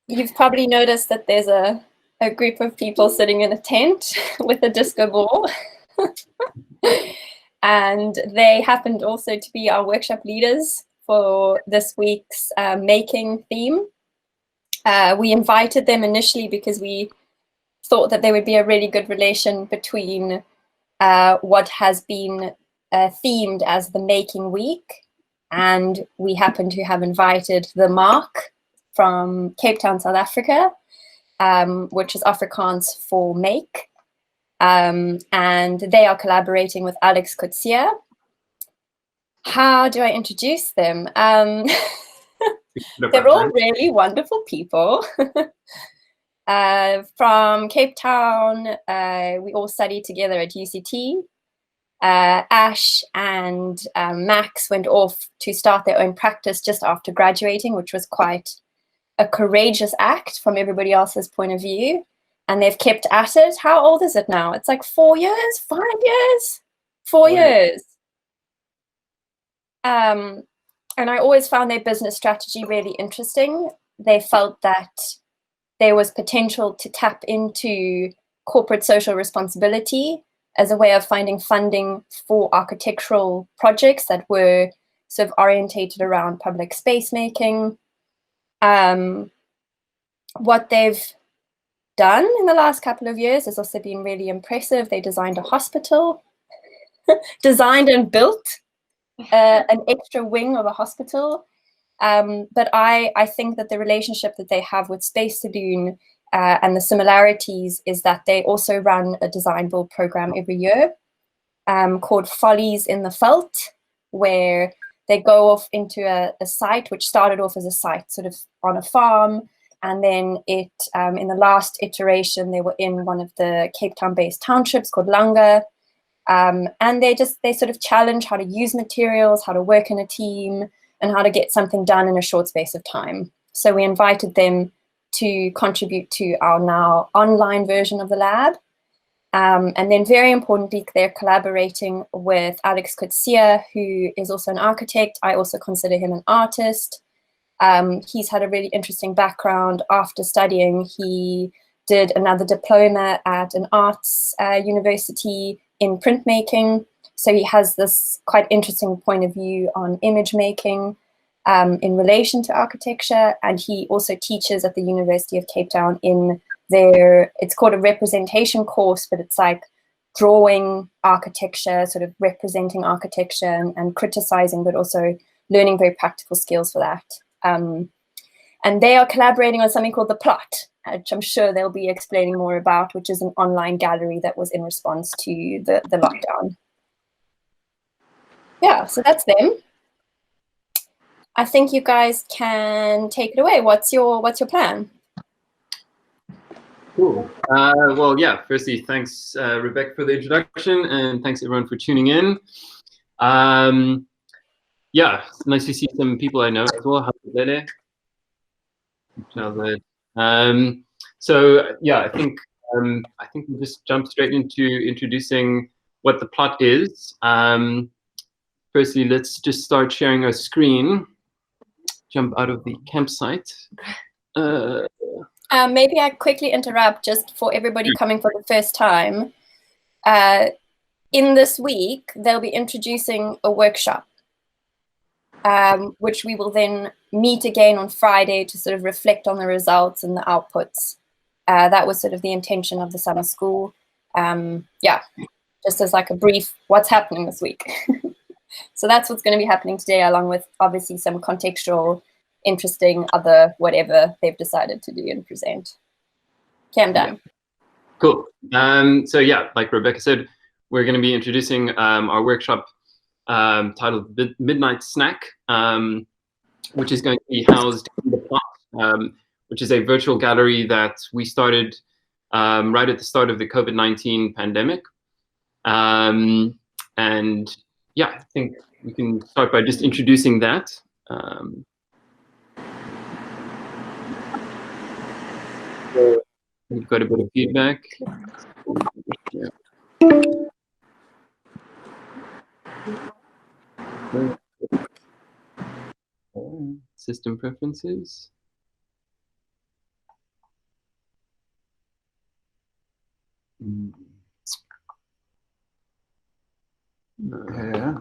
You've probably noticed that there's a group of people sitting in a tent with a disco ball. And they happened also to be our workshop leaders for this week's making theme. We invited them initially because we thought that there would be a really good relation between what has been themed as the Making Week, and we happen to have invited theMAAK from Cape Town, South Africa, which is Afrikaans for make. And they are collaborating with Alex Coetzee. How do I introduce them? They're all really wonderful people. From Cape Town, we all studied together at UCT. Ash and Max went off to start their own practice just after graduating, which was quite a courageous act from everybody else's point of view. And they've kept at it. How old is it now? It's like 4 years, 5 years, 4 years. And I always found their business strategy really interesting. They felt that there was potential to tap into corporate social responsibility as a way of finding funding for architectural projects that were sort of orientated around public space making. What they've done in the last couple of years has also been really impressive. They designed a hospital, designed and built an extra wing of a hospital. But I think that the relationship that they have with Space Saloon and the similarities is that they also run a design build program every year called Follies in the Veld, where they go off into a site which started off as a site sort of on a farm. And then it, in the last iteration, they were in one of the Cape Town-based townships called Langa. And they sort of challenge how to use materials, how to work in a team, and how to get something done in a short space of time. So we invited them to contribute to our now online version of the lab. And then very importantly, they're collaborating with Alex Coetzee, who is also an architect. I also consider him an artist. He's had a really interesting background. After studying, he did another diploma at an arts university in printmaking. So he has this quite interesting point of view on image making in relation to architecture. And he also teaches at the University of Cape Town in it's called a representation course, but it's like drawing architecture, sort of representing architecture and criticizing, but also learning very practical skills for that. And they are collaborating on something called The Plot, which I'm sure they'll be explaining more about, which is an online gallery that was in response to the lockdown. Yeah, so that's them. I think you guys can take it away. What's your plan? Cool. Well, yeah, firstly, thanks, Rebecca, for the introduction, and thanks, everyone, for tuning in. Yeah, it's nice to see some people I know as well. So, yeah, I think we'll just jump straight into introducing what The Plot is. Firstly, let's just start sharing our screen. Jump out of the campsite. Maybe I quickly interrupt just for everybody coming for the first time. In this week, they'll be introducing a workshop, which we will then meet again on Friday to sort of reflect on the results and the outputs. That was sort of the intention of the summer school. Yeah, just as like a brief, what's happening this week. So that's what's going to be happening today, along with obviously some contextual, interesting other whatever they've decided to do and present. Okay, I'm done. Cool. So yeah, like Rebecca said, we're going to be introducing our workshop titled Midnight Snack, which is going to be housed in The Plot, which is a virtual gallery that we started right at the start of the COVID-19 pandemic. And yeah, I think we can start by just introducing that. So we've got a bit of feedback. Yeah. System preferences. Yeah.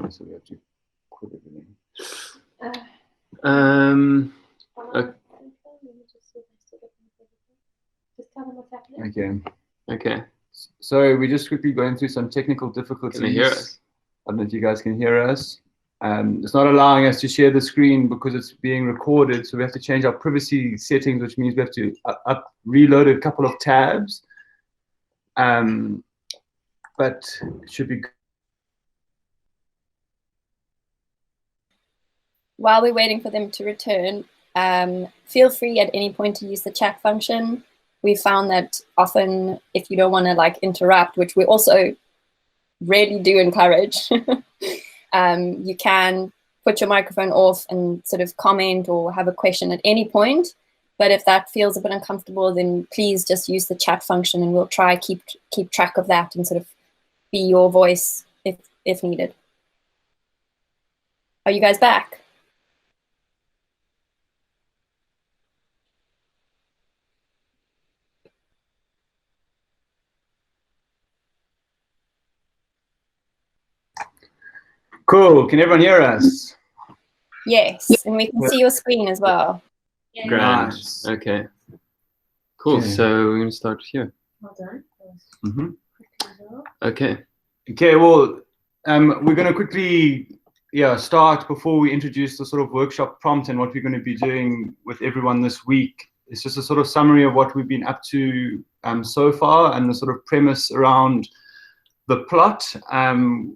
So we have to quit everything. Okay. Okay. So we're just quickly going through some technical difficulties. Can you hear us? I don't know if you guys can hear us. It's not allowing us to share the screen because it's being recorded. So we have to change our privacy settings, which means we have to reload a couple of tabs. But it should be. While we're waiting for them to return, feel free at any point to use the chat function. We found that often if you don't want to like interrupt, which we also really do encourage, you can put your microphone off and sort of comment or have a question at any point. But if that feels a bit uncomfortable, then please just use the chat function and we'll try keep track of that and sort of be your voice if needed. Are you guys back? Cool. Can everyone hear us? Yes, and we can see your screen as well. Yeah. Grand. Nice. Okay. Cool. Okay. So we're going to start here. Well done. Okay. Okay. Well, we're going to quickly start before we introduce the sort of workshop prompt and what we're going to be doing with everyone this week. It's just a sort of summary of what we've been up to so far and the sort of premise around the plot,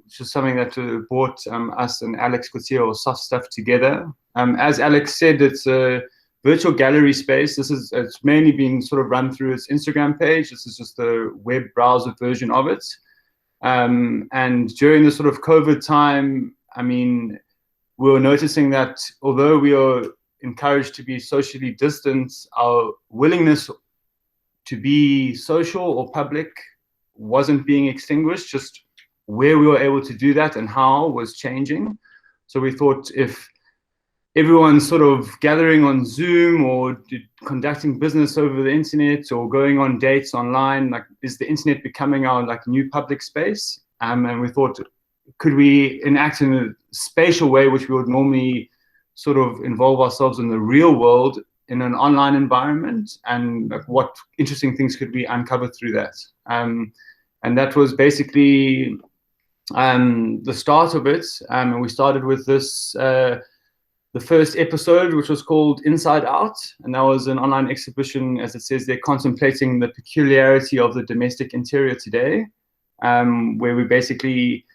which is something that brought us and Alex Couture soft stuff together. As Alex said, it's a virtual gallery space. It's mainly being sort of run through its Instagram page. This is just the web browser version of it. And during the sort of COVID time, I mean, we were noticing that although we are encouraged to be socially distant, our willingness to be social or public wasn't being extinguished. Just where we were able to do that and how was changing. So we thought if everyone's sort of gathering on Zoom or conducting business over the internet or going on dates online, like, is the internet becoming our like new public space? And we thought, could we enact in a spatial way, which we would normally sort of involve ourselves in the real world in an online environment, and like, what interesting things could we uncover through that? And that was basically the start of it. And we started with this, the first episode, which was called Inside Out. And that was an online exhibition, as it says there, contemplating the peculiarity of the domestic interior today, where we basically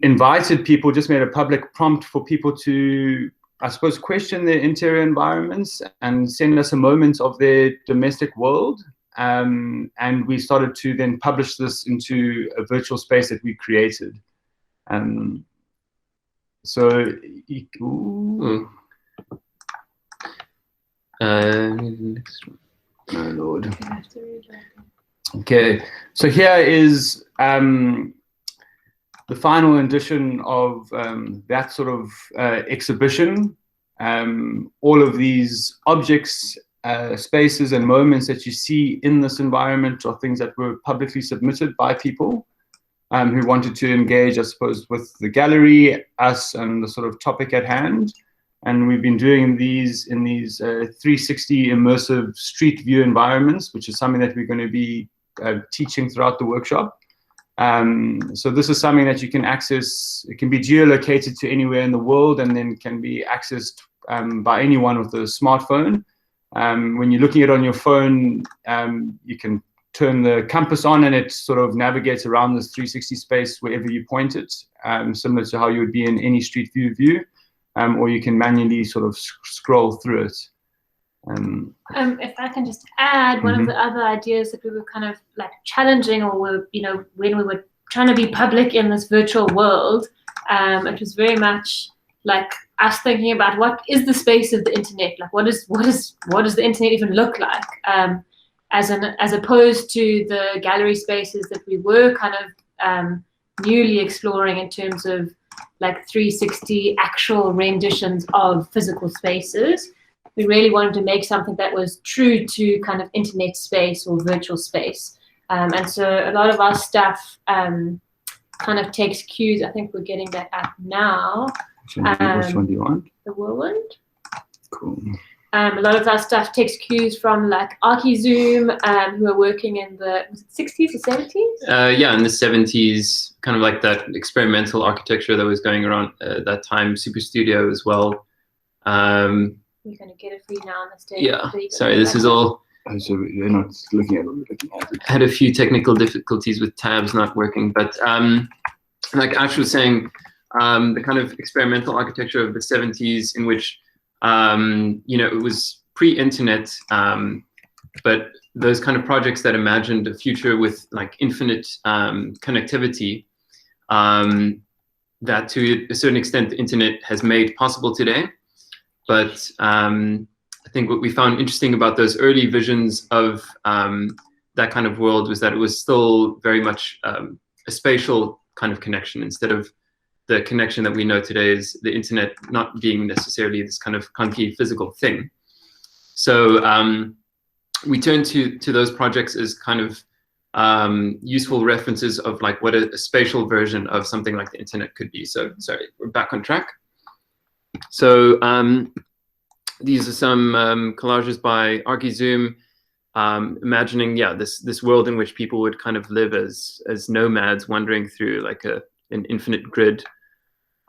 invited people, just made a public prompt for people to, I suppose, question their interior environments and send us a moment of their domestic world. And we started to then publish this into a virtual space that we created. So, Next one. oh Lord. Okay, so here is the final edition of that sort of exhibition. All of these objects, spaces and moments that you see in this environment are things that were publicly submitted by people who wanted to engage, I suppose, with the gallery, us, and the sort of topic at hand. And we've been doing these in these 360 immersive street view environments, which is something that we're going to be teaching throughout the workshop. So this is something that you can access. It can be geolocated to anywhere in the world and then can be accessed by anyone with a smartphone. When you're looking at it on your phone, you can turn the compass on and it sort of navigates around this 360 space wherever you point it, similar to how you would be in any street view, or you can manually sort of scroll through it. If I can just add, one of the other ideas that we were kind of like challenging, or were, you know, when we were trying to be public in this virtual world, it was very much like us thinking about what is the space of the internet, like what does the internet even look like, as opposed to the gallery spaces that we were kind of newly exploring in terms of like 360 actual renditions of physical spaces. We really wanted to make something that was true to kind of internet space or virtual space. And so a lot of our stuff kind of takes cues. I think we're getting that up now. Which one do you want? The whirlwind. Cool. A lot of our stuff takes cues from like ArchiZoom, who are working in the 60s or 70s? Yeah, in the 70s, kind of like that experimental architecture that was going around that time, Super Studio as well. We're going to get it for you now on the stage. Yeah, sorry, this is all... So you're not looking at it. Had a few technical difficulties with tabs not working, but like Ash was saying, the kind of experimental architecture of the 70s in which you know, it was pre-internet, but those kind of projects that imagined a future with like infinite connectivity, that to a certain extent the internet has made possible today. But I think what we found interesting about those early visions of that kind of world was that it was still very much a spatial kind of connection instead of the connection that we know today is the internet not being necessarily this kind of clunky physical thing. So we turn to those projects as kind of useful references of like what a spatial version of something like the internet could be. So sorry, we're back on track. So these are some collages by ArchiZoom, imagining, yeah, this world in which people would kind of live as nomads wandering through like an infinite grid.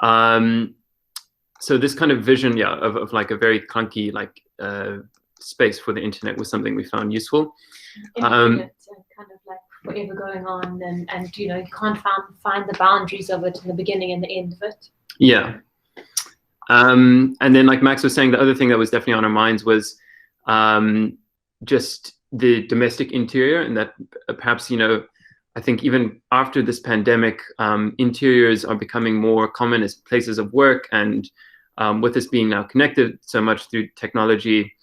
So this kind of vision, yeah, of like a very clunky like space for the internet was something we found useful. Infinite and kind of like forever going on, and you know, you can't find the boundaries of it in the beginning and the end of it. Yeah. And then like Max was saying, the other thing that was definitely on our minds was just the domestic interior, and that perhaps, you know, I think even after this pandemic, interiors are becoming more common as places of work, and with us being now connected so much through technology,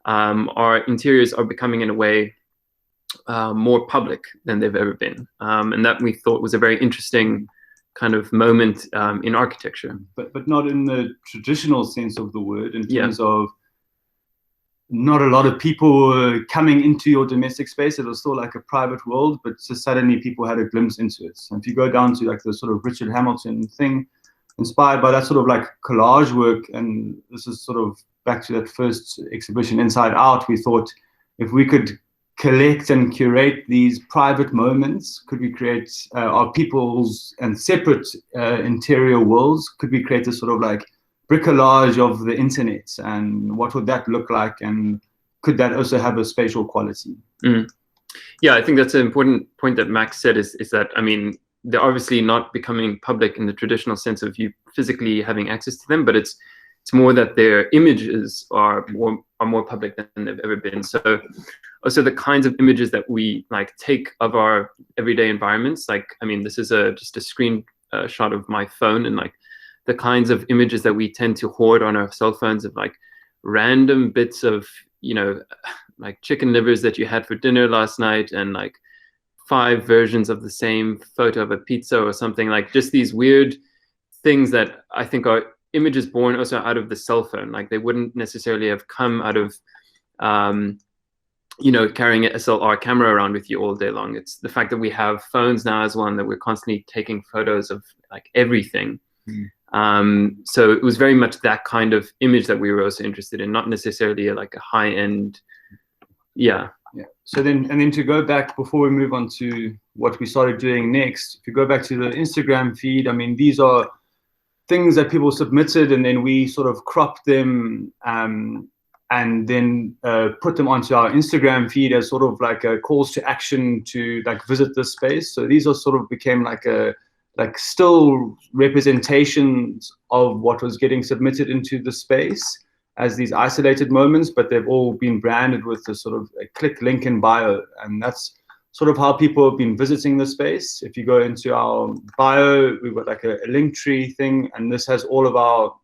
our interiors are becoming in a way more public than they've ever been. And that we thought was a very interesting kind of moment in architecture. But not in the traditional sense of the word, in terms of not a lot of people coming into your domestic space. It was still like a private world, but just suddenly people had a glimpse into it. So if you go down to like the sort of Richard Hamilton thing, inspired by that sort of like collage work, and this is sort of back to that first exhibition, Inside Out, we thought if we could collect and curate these private moments, could we create our people's and separate interior worlds? Could we create this sort of like bricolage of the internet, and what would that look like, and could that also have a spatial quality? Yeah, I think that's an important point that Max said, is that, I mean, they're obviously not becoming public in the traditional sense of you physically having access to them, but it's more that their images are more public than they've ever been. So also the kinds of images that we like take of our everyday environments, like, I mean, this is just a screen shot of my phone, and like the kinds of images that we tend to hoard on our cell phones of like random bits of, you know, like chicken livers that you had for dinner last night, and like 5 versions of the same photo of a pizza or something, like just these weird things that I think are images born also out of the cell phone. Like they wouldn't necessarily have come out of, you know, carrying an SLR camera around with you all day long. It's the fact that we have phones now as well, and that we're constantly taking photos of like everything. So it was very much that kind of image that we were also interested in, not necessarily like a high-end, yeah. So then to go back before we move on to what we started doing next, if you go back to the Instagram feed, I mean, these are things that people submitted, and then we sort of cropped them and then put them onto our Instagram feed as sort of like a calls to action to like visit this space. So these are sort of became like still representations of what was getting submitted into the space as these isolated moments, but they've all been branded with the sort of a click link in bio, and that's sort of how people have been visiting the space. If you go into our bio, we've got like a link tree thing, and this has all of our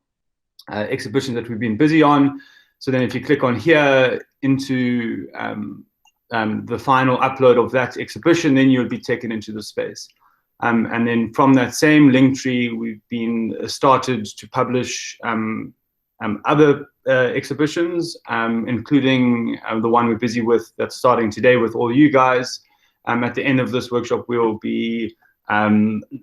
exhibitions that we've been busy on. So then if you click on here into the final upload of that exhibition, then you'll be taken into the space. And then from that same link tree, we've been started to publish other exhibitions, including the one we're busy with that's starting today with all you guys. At the end of this workshop, we'll be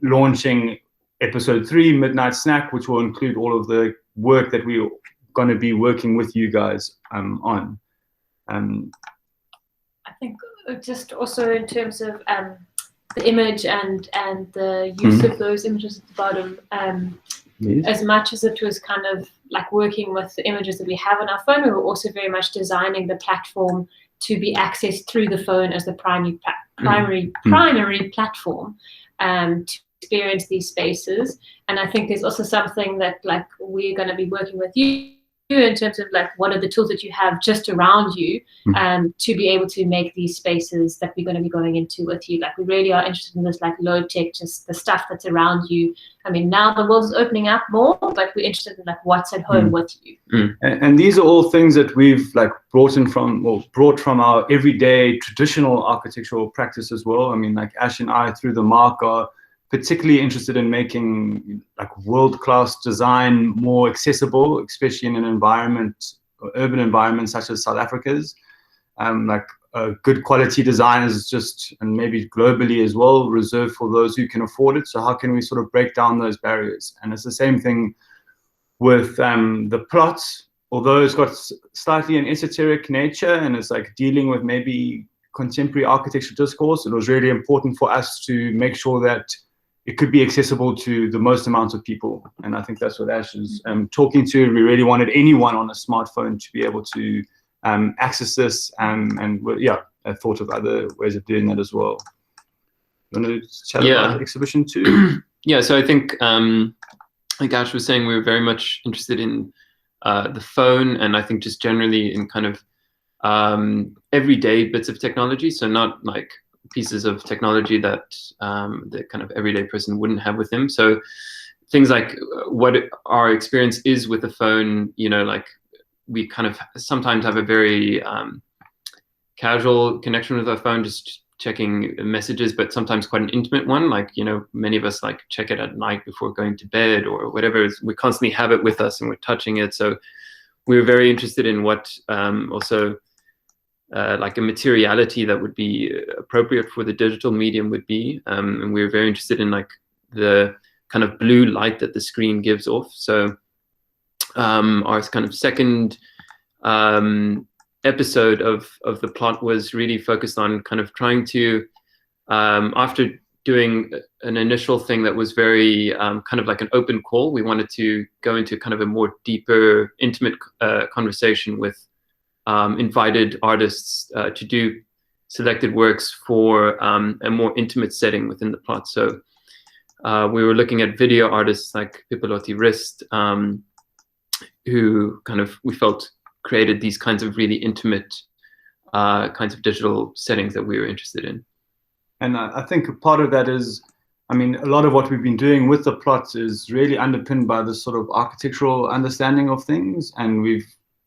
launching episode 3, Midnight Snack, which will include all of the work that we're going to be working with you guys on. I think just also in terms of the image and the use of those images at the bottom, Yes. as much as it was kind of like working with the images that we have on our phone, we were also very much designing the platform to be accessed through the phone as the primary platform to experience these spaces. And I think there's also something that like we're going to be working with you in terms of like what are the tools that you have just around you to be able to make these spaces that we're going to be going into with you. Like we really are interested in this like low tech, just the stuff that's around you. I mean, now the world is opening up more, but we're interested in like what's at home with you. And these are all things that we've like brought from our everyday traditional architectural practice as well. I mean, like Ash and I through the MAAK are particularly interested in making like world-class design more accessible, especially in an environment or urban environment such as South Africa's. Like good quality design is just, and maybe globally as well, reserved for those who can afford it. So how can we sort of break down those barriers? And it's the same thing with the plot, although it's got slightly an esoteric nature and it's like dealing with maybe contemporary architecture discourse. It was really important for us to make sure that it could be accessible to the most amount of people. And I think that's what Ash is talking to. We really wanted anyone on a smartphone to be able to access this. And yeah, I thought of other ways of doing that as well. You want to chat about exhibition 2? Yeah, so I think, like Ash was saying, we were very much interested in the phone, and I think just generally in kind of everyday bits of technology. So not like pieces of technology that the kind of everyday person wouldn't have with them. So things like what our experience is with the phone, you know, like we kind of sometimes have a very casual connection with our phone, just checking messages, but sometimes quite an intimate one. Like, you know, many of us like check it at night before going to bed or whatever. We constantly have it with us and we're touching it. So we were very interested in what also like a materiality that would be appropriate for the digital medium would be. And we were very interested in like the kind of blue light that the screen gives off. So our kind of second episode of the plot was really focused on kind of trying to, after doing an initial thing that was very kind of like an open call, we wanted to go into kind of a more deeper, intimate conversation with invited artists to do selected works for a more intimate setting within the plot. So we were looking at video artists like Pipolotti Rist, who kind of, we felt, created these kinds of really intimate kinds of digital settings that we were interested in. And I think a part of that is, I mean, a lot of what we've been doing with the plot is really underpinned by this sort of architectural understanding of things. And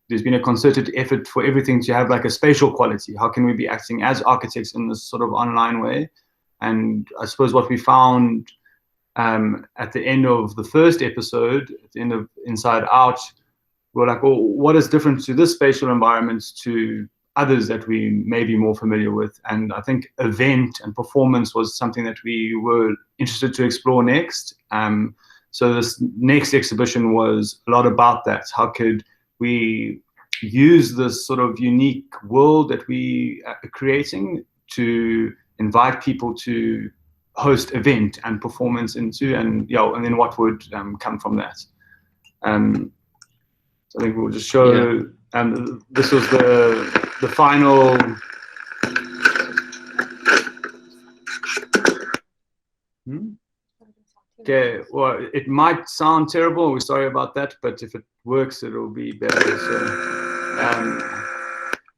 there's been a concerted effort for everything to have like a spatial quality. How can we be acting as architects in this sort of online way? And I suppose what we found at the end of the first episode, at the end of Inside Out, we're like, well, what is different to this spatial environment to others that we may be more familiar with? And I think event and performance was something that we were interested to explore next. So this next exhibition was a lot about that. How could we use this sort of unique world that we are creating to invite people to host event and performance into, and and then what would come from that? So I think we'll just show, this was the final. Okay, well, it might sound terrible. We're sorry about that, but if it works, it'll be better.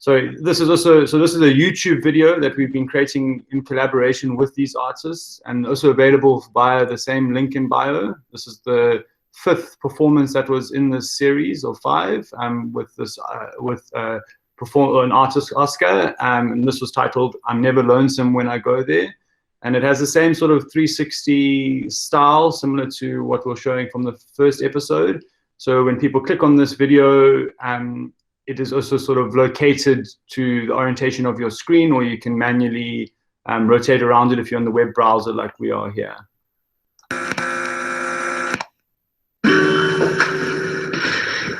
So this is also, so this is a YouTube video that we've been creating in collaboration with these artists, and also available via the same link in bio. This is the 5th performance that was in this series of 5 with this an artist, Oscar, and this was titled "I'm Never Lonesome When I Go There." And it has the same sort of 360 style, similar to what we're showing from the first episode. So when people click on this video, it is also sort of located to the orientation of your screen, or you can manually rotate around it if you're on the web browser like we are here.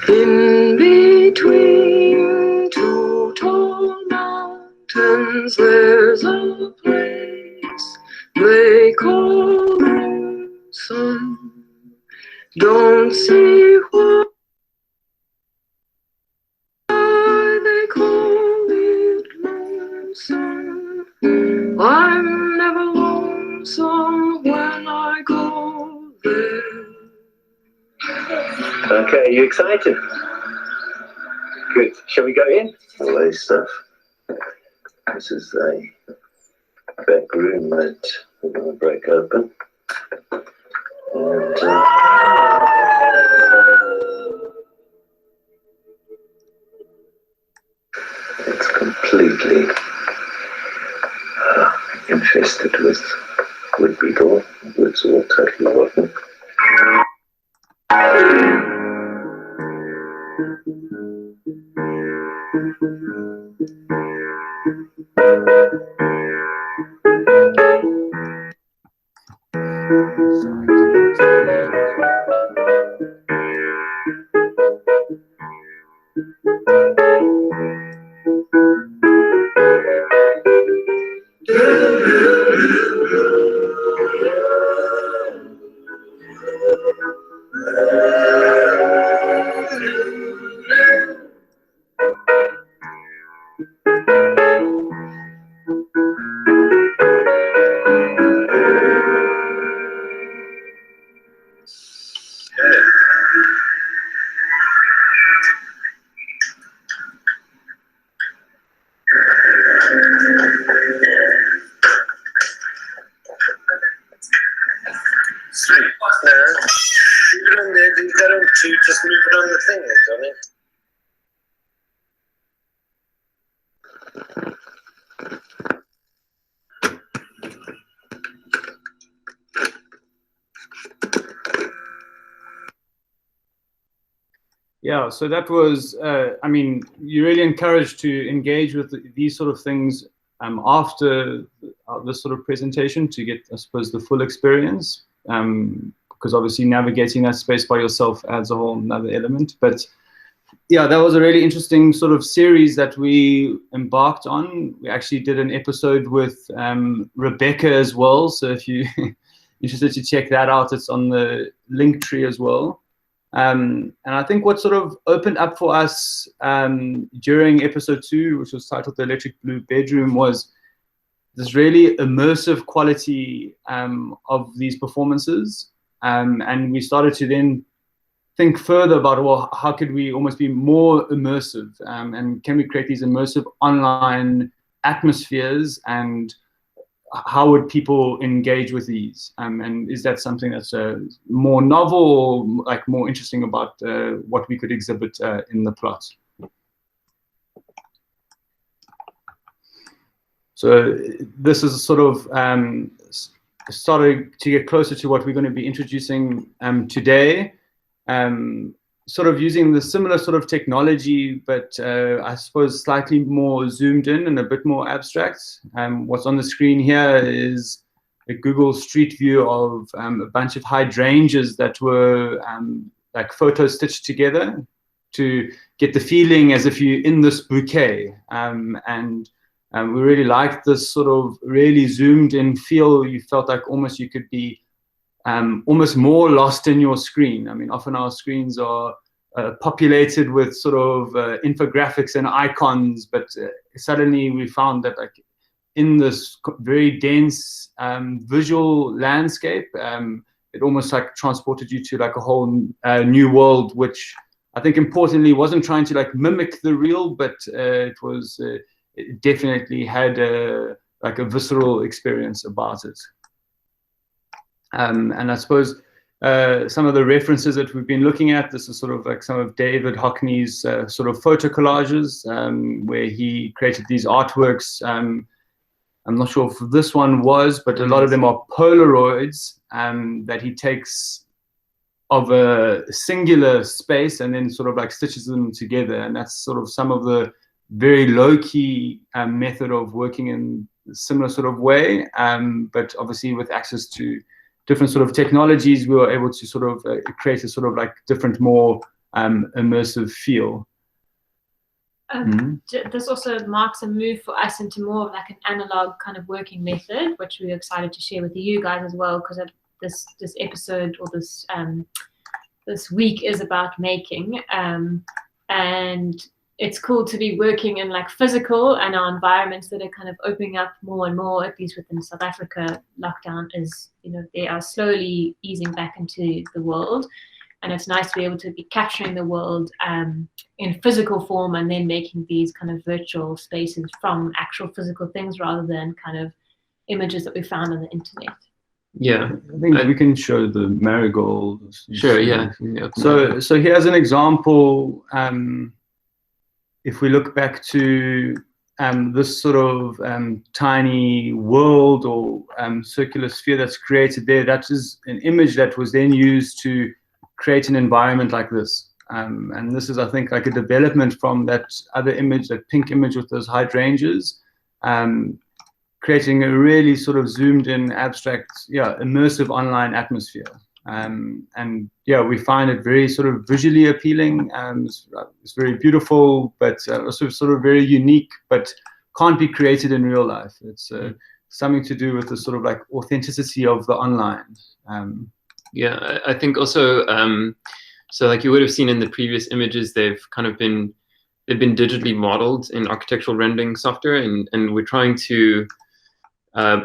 In between two tall mountains, there's a place they call lonesome. Don't see why they call it lonesome. I'm never lonesome when I go there. Okay, you excited? Good. Shall we go in? All this stuff. This is the bedroom that we're going to break open. And it's completely infested with wood beetle. Wood's all totally rotten. Just move it on the thing, Johnny. Yeah, so that was, I mean, you're really encouraged to engage with these sort of things after this sort of presentation to get, I suppose, the full experience. Because obviously navigating that space by yourself adds a whole another element. But yeah, that was a really interesting sort of series that we embarked on. We actually did an episode with Rebecca as well. So if you're interested to check that out, it's on the link tree as well. And I think what sort of opened up for us during episode 2, which was titled The Electric Blue Bedroom, was this really immersive quality of these performances. And we started to then think further about, well, how could we almost be more immersive? And can we create these immersive online atmospheres? And how would people engage with these? And is that something that's more novel or like more interesting about what we could exhibit in the plot? So this is sort of starting to get closer to what we're going to be introducing today, sort of using the similar sort of technology, but I suppose slightly more zoomed in and a bit more abstract. What's on the screen here is a Google Street View of a bunch of hydrangeas that were like photo stitched together to get the feeling as if you're in this bouquet. We really liked this sort of really zoomed in feel. You felt like almost you could be almost more lost in your screen. I mean, often our screens are populated with sort of infographics and icons, but suddenly we found that like in this very dense visual landscape, it almost like transported you to like a whole new world, which I think importantly wasn't trying to like mimic the real, but it was it definitely had like a visceral experience about it. And I suppose some of the references that we've been looking at, this is sort of like some of David Hockney's sort of photo collages, where he created these artworks I'm not sure if this one was, but a lot of them are Polaroids that he takes of a singular space and then sort of like stitches them together. And that's sort of some of the very low-key method of working in a similar sort of way. But obviously with access to different sort of technologies, we were able to sort of create a sort of like different, more immersive feel. This also marks a move for us into more of like an analog kind of working method, which we're excited to share with you guys as well, because this episode or this week is about making, and it's cool to be working in like physical and our environments that are kind of opening up more and more, at least within South Africa. Lockdown is, they are slowly easing back into the world. And it's nice to be able to be capturing the world in physical form and then making these kind of virtual spaces from actual physical things rather than kind of images that we found on the internet. Yeah, I think we can show the marigold. Sure, yeah. So here's an example. If we look back to this sort of tiny world or circular sphere that's created there, that is an image that was then used to create an environment like this. And this is, I think, like a development from that other image, that pink image with those hydrangeas, creating a really sort of zoomed in, abstract, immersive online atmosphere. And we find it very sort of visually appealing. It's very beautiful, but also sort of very unique, but can't be created in real life. It's something to do with the sort of like authenticity of the online. Yeah, I think also, so like you would have seen in the previous images, they've been digitally modeled in architectural rendering software, and we're trying to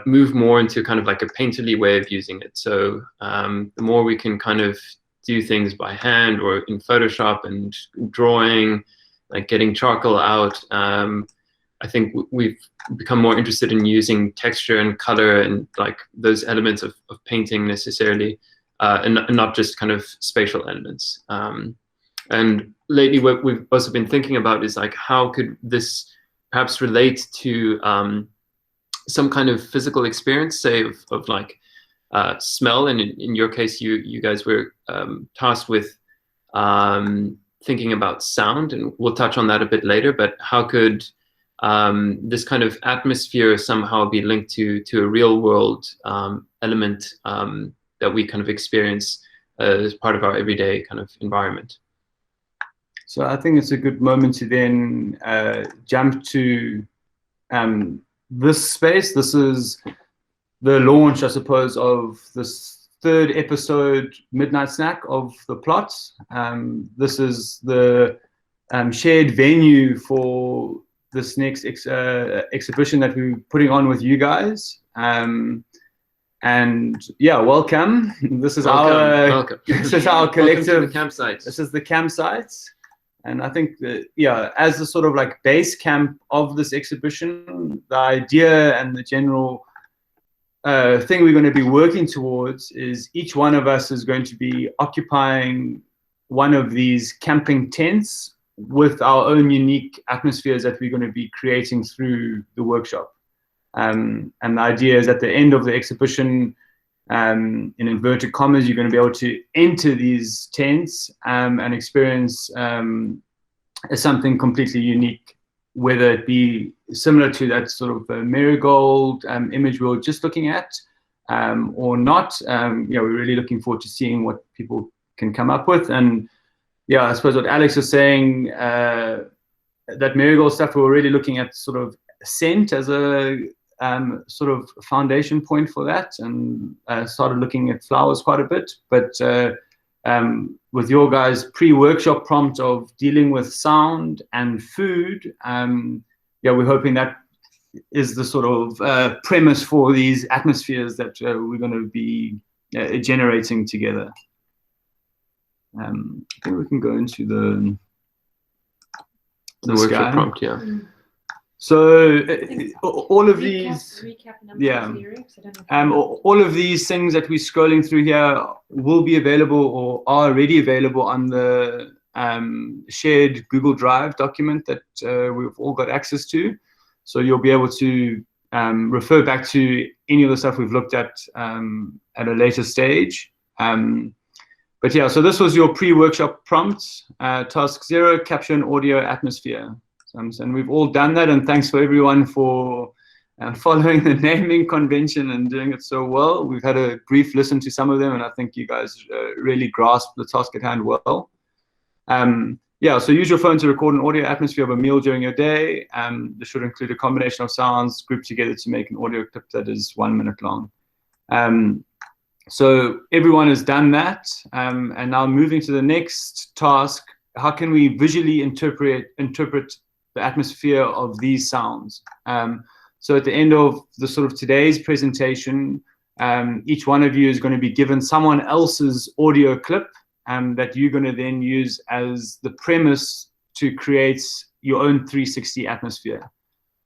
move more into kind of like a painterly way of using it. So the more we can kind of do things by hand or in Photoshop and drawing, like getting charcoal out, I think we've become more interested in using texture and color and like those elements of painting necessarily. And not just kind of spatial elements. And lately what we've also been thinking about is like, how could this perhaps relate to some kind of physical experience, say of like smell, and in your case, you guys were tasked with thinking about sound, and we'll touch on that a bit later, but how could this kind of atmosphere somehow be linked to a real world element that we kind of experience as part of our everyday kind of environment? So I think it's a good moment to then jump to this space. This is the launch, I suppose, of this third episode, Midnight Snack, of the plot. This is the shared venue for this next exhibition that we're putting on with you guys. And welcome. This is welcome. This is our collective. Welcome to the campsite. This is the campsite, and I think that as the sort of like base camp of this exhibition, the idea and the general thing we're going to be working towards is each one of us is going to be occupying one of these camping tents with our own unique atmospheres that we're going to be creating through the workshop. And the idea is at the end of the exhibition, in inverted commas, you're going to be able to enter these tents and experience something completely unique, whether it be similar to that sort of marigold image we were just looking at or not. We're really looking forward to seeing what people can come up with. And I suppose what Alex was saying, that marigold stuff, we're already looking at sort of scent as a sort of foundation point for that, and started looking at flowers quite a bit. But with your guys' pre-workshop prompt of dealing with sound and food, we're hoping that is the sort of premise for these atmospheres that we're going to be generating together. I think we can go into the workshop prompt, yeah. So all of these, all of these things that we're scrolling through here will be available or are already available on the shared Google Drive document that we've all got access to. So you'll be able to refer back to any of the stuff we've looked at a later stage. But yeah, so this was your pre-workshop prompt. Task 0, capture an audio atmosphere. And we've all done that, and thanks for everyone for following the naming convention and doing it so well. We've had a brief listen to some of them, and I think you guys really grasped the task at hand well. Yeah, so use your phone to record an audio atmosphere of a meal during your day. This should include a combination of sounds grouped together to make an audio clip that is 1 minute long. So everyone has done that, and now moving to the next task, how can we visually interpret the atmosphere of these sounds? So at the end of the sort of today's presentation, each one of you is going to be given someone else's audio clip that you're going to then use as the premise to create your own 360 atmosphere.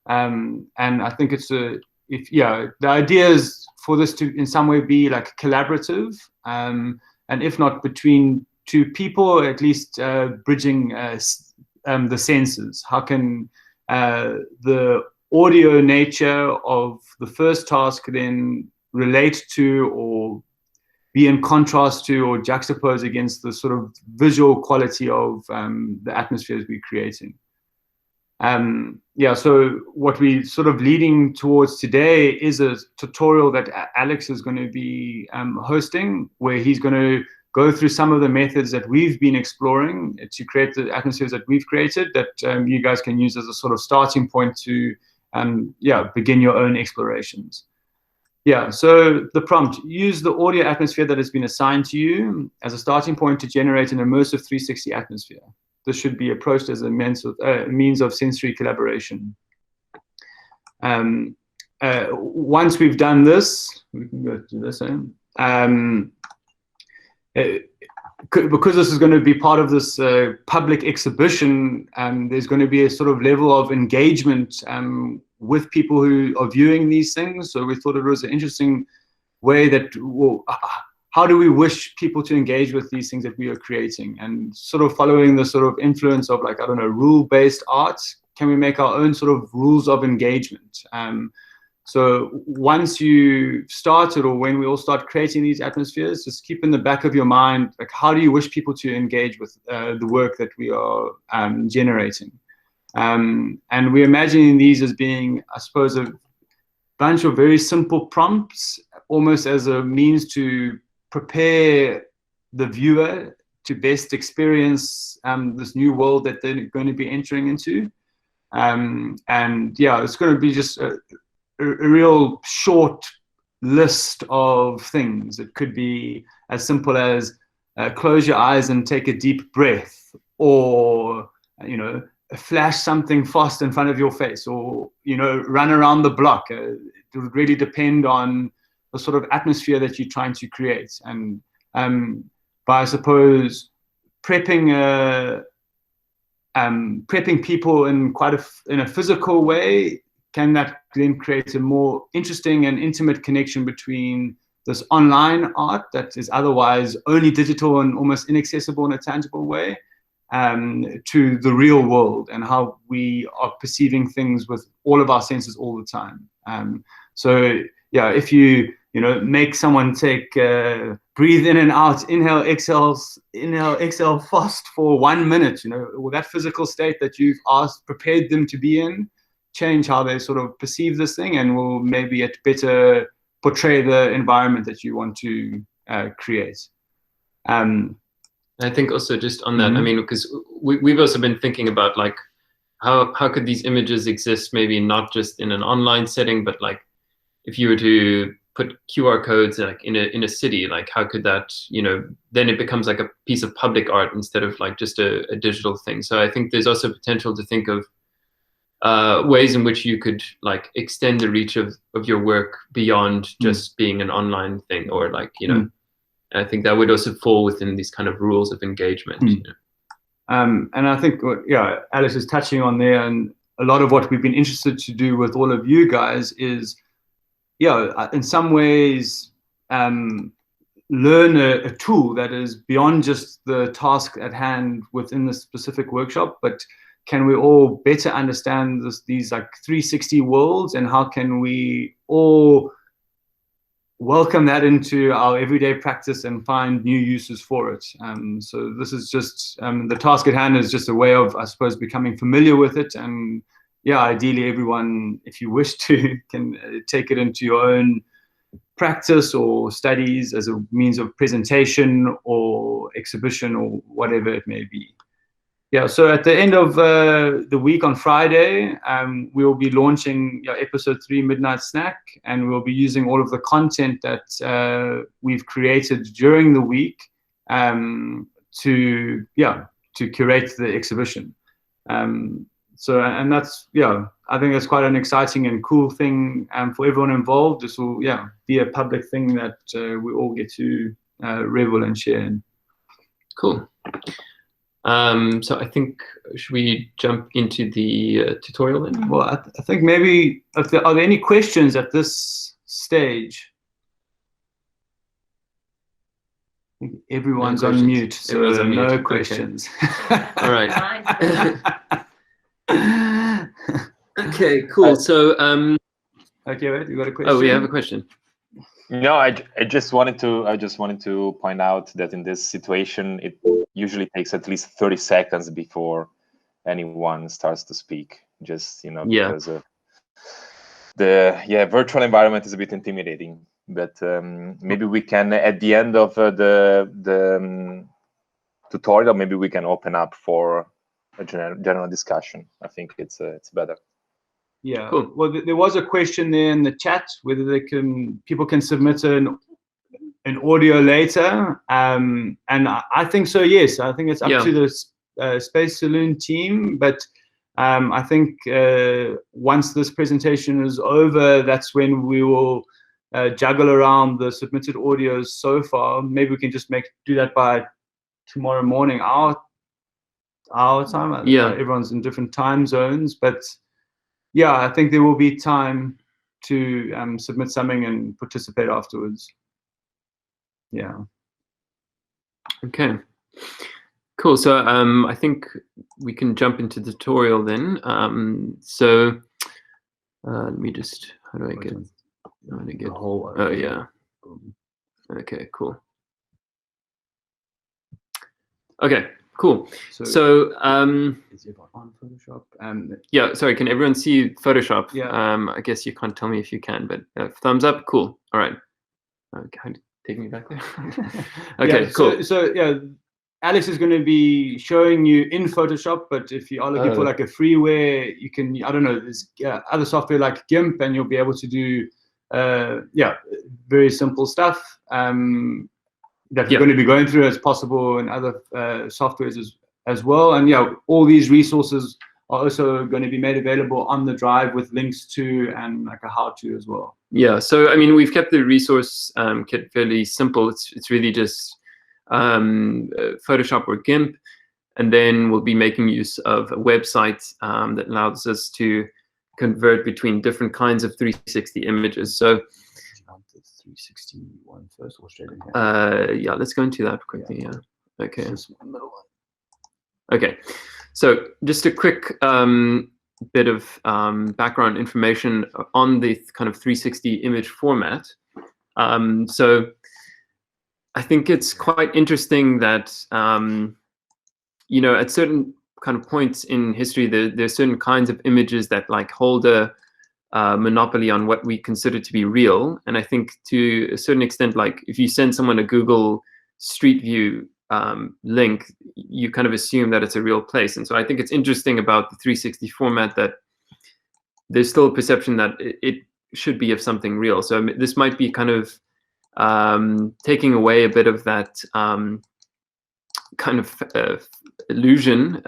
And I think it's the idea is for this to in some way be like collaborative, and if not between two people, at least bridging the senses. How can the audio nature of the first task then relate to or be in contrast to or juxtapose against the sort of visual quality of the atmospheres we're creating? Yeah, so what we're sort of leading towards today is a tutorial that Alex is going to be hosting, where he's going to go through some of the methods that we've been exploring to create the atmospheres that we've created that you guys can use as a sort of starting point to begin your own explorations. Yeah, so the prompt: use the audio atmosphere that has been assigned to you as a starting point to generate an immersive 360 atmosphere. This should be approached as a means of sensory collaboration. Once we've done this, we can go to this end. Because this is going to be part of this public exhibition, there's going to be a sort of level of engagement with people who are viewing these things. So we thought it was an interesting way that, well, how do we wish people to engage with these things that we are creating? And sort of following the sort of influence of, like, I don't know, rule-based art, can we make our own sort of rules of engagement? So once you started, or when we all start creating these atmospheres, just keep in the back of your mind, like, how do you wish people to engage with the work that we are generating? And we're imagining these as being, I suppose, a bunch of very simple prompts, almost as a means to prepare the viewer to best experience this new world that they're going to be entering into. And yeah, it's going to be just a real short list of things. It could be as simple as close your eyes and take a deep breath, or, you know, flash something fast in front of your face, or, you know, run around the block. It would really depend on the sort of atmosphere that you're trying to create. And by, I suppose, prepping people in quite in a physical way, can that then create a more interesting and intimate connection between this online art that is otherwise only digital and almost inaccessible in a tangible way, to the real world and how we are perceiving things with all of our senses all the time. So yeah, if you make someone take breathe in and out, inhale, exhale fast for 1 minute, or that physical state that you've prepared them to be in, change how they sort of perceive this thing, and will maybe it better portray the environment that you want to create. I think also just on that, I mean, because we've also been thinking about, like, how could these images exist, maybe not just in an online setting, but like if you were to put QR codes like in a city, like how could that, then it becomes like a piece of public art instead of like just a digital thing. So I think there's also potential to think of ways in which you could like extend the reach of your work beyond just being an online thing, or like, I think that would also fall within these kind of rules of engagement. And I think Alice is touching on there, and a lot of what we've been interested to do with all of you guys is, in some ways, learn a tool that is beyond just the task at hand within the specific workshop, but can we all better understand these like 360 worlds, and how can we all welcome that into our everyday practice and find new uses for it. So this is just, the task at hand is just a way of, I suppose, becoming familiar with it. And yeah, ideally everyone, if you wish to, can take it into your own practice or studies as a means of presentation or exhibition or whatever it may be. Yeah, so at the end of the week on Friday, we will be launching episode 3, Midnight Snack, and we'll be using all of the content that we've created during the week to curate the exhibition. So, and that's, I think that's quite an exciting and cool thing for everyone involved. This will, be a public thing that we all get to revel and share in. Cool. So I think, should we jump into the tutorial then? Well, I think maybe, are there any questions at this stage? I think everyone's on mute, so no questions. Okay. All right. Okay, cool. So, okay, wait, you got a question? Oh, we have a question. No, I just wanted to point out that in this situation, it usually takes at least 30 seconds before anyone starts to speak. Just, because of the virtual environment is a bit intimidating. But maybe we can, at the end of the tutorial, maybe we can open up for a general discussion. I think it's better. Yeah, cool. Well, there was a question there in the chat whether people can submit an audio later, and I think so. Yes, I think it's up to the Space Saloon team, but I think once this presentation is over, that's when we will juggle around the submitted audios so far. Maybe we can just do that by tomorrow morning, our time. Everyone's in different time zones, but yeah, I think there will be time to submit something and participate afterwards. Yeah. Okay. Cool. So I think we can jump into the tutorial then. So let me just, how do I get the whole? Oh yeah. Okay. Cool. Okay. Cool. So is it on Photoshop? Yeah. Sorry. Can everyone see Photoshop? Yeah. I guess you can't tell me if you can, but thumbs up. Cool. All right. Okay. Take me back there. Okay. Cool. So yeah, Alex is going to be showing you in Photoshop, but if you are looking for like a freeware, you can, I don't know, there's other software like GIMP, and you'll be able to do very simple stuff that you're going to be going through as possible in other softwares as well. And all these resources are also going to be made available on the drive with links to and like a how-to as well. Yeah, so I mean, we've kept the resource kit fairly simple. It's really just Photoshop or GIMP, and then we'll be making use of a website that allows us to convert between different kinds of 360 images. So 361 first, Australian. Yeah, let's go into that quickly. Yeah. Okay. Okay. So just a quick bit of background information on the kind of 360 image format. So I think it's quite interesting that at certain kind of points in history, there's certain kinds of images that like hold a monopoly on what we consider to be real. And I think to a certain extent, like if you send someone a Google Street View link, you kind of assume that it's a real place. And so I think it's interesting about the 360 format that there's still a perception that it should be of something real. So this might be kind of taking away a bit of that kind of illusion.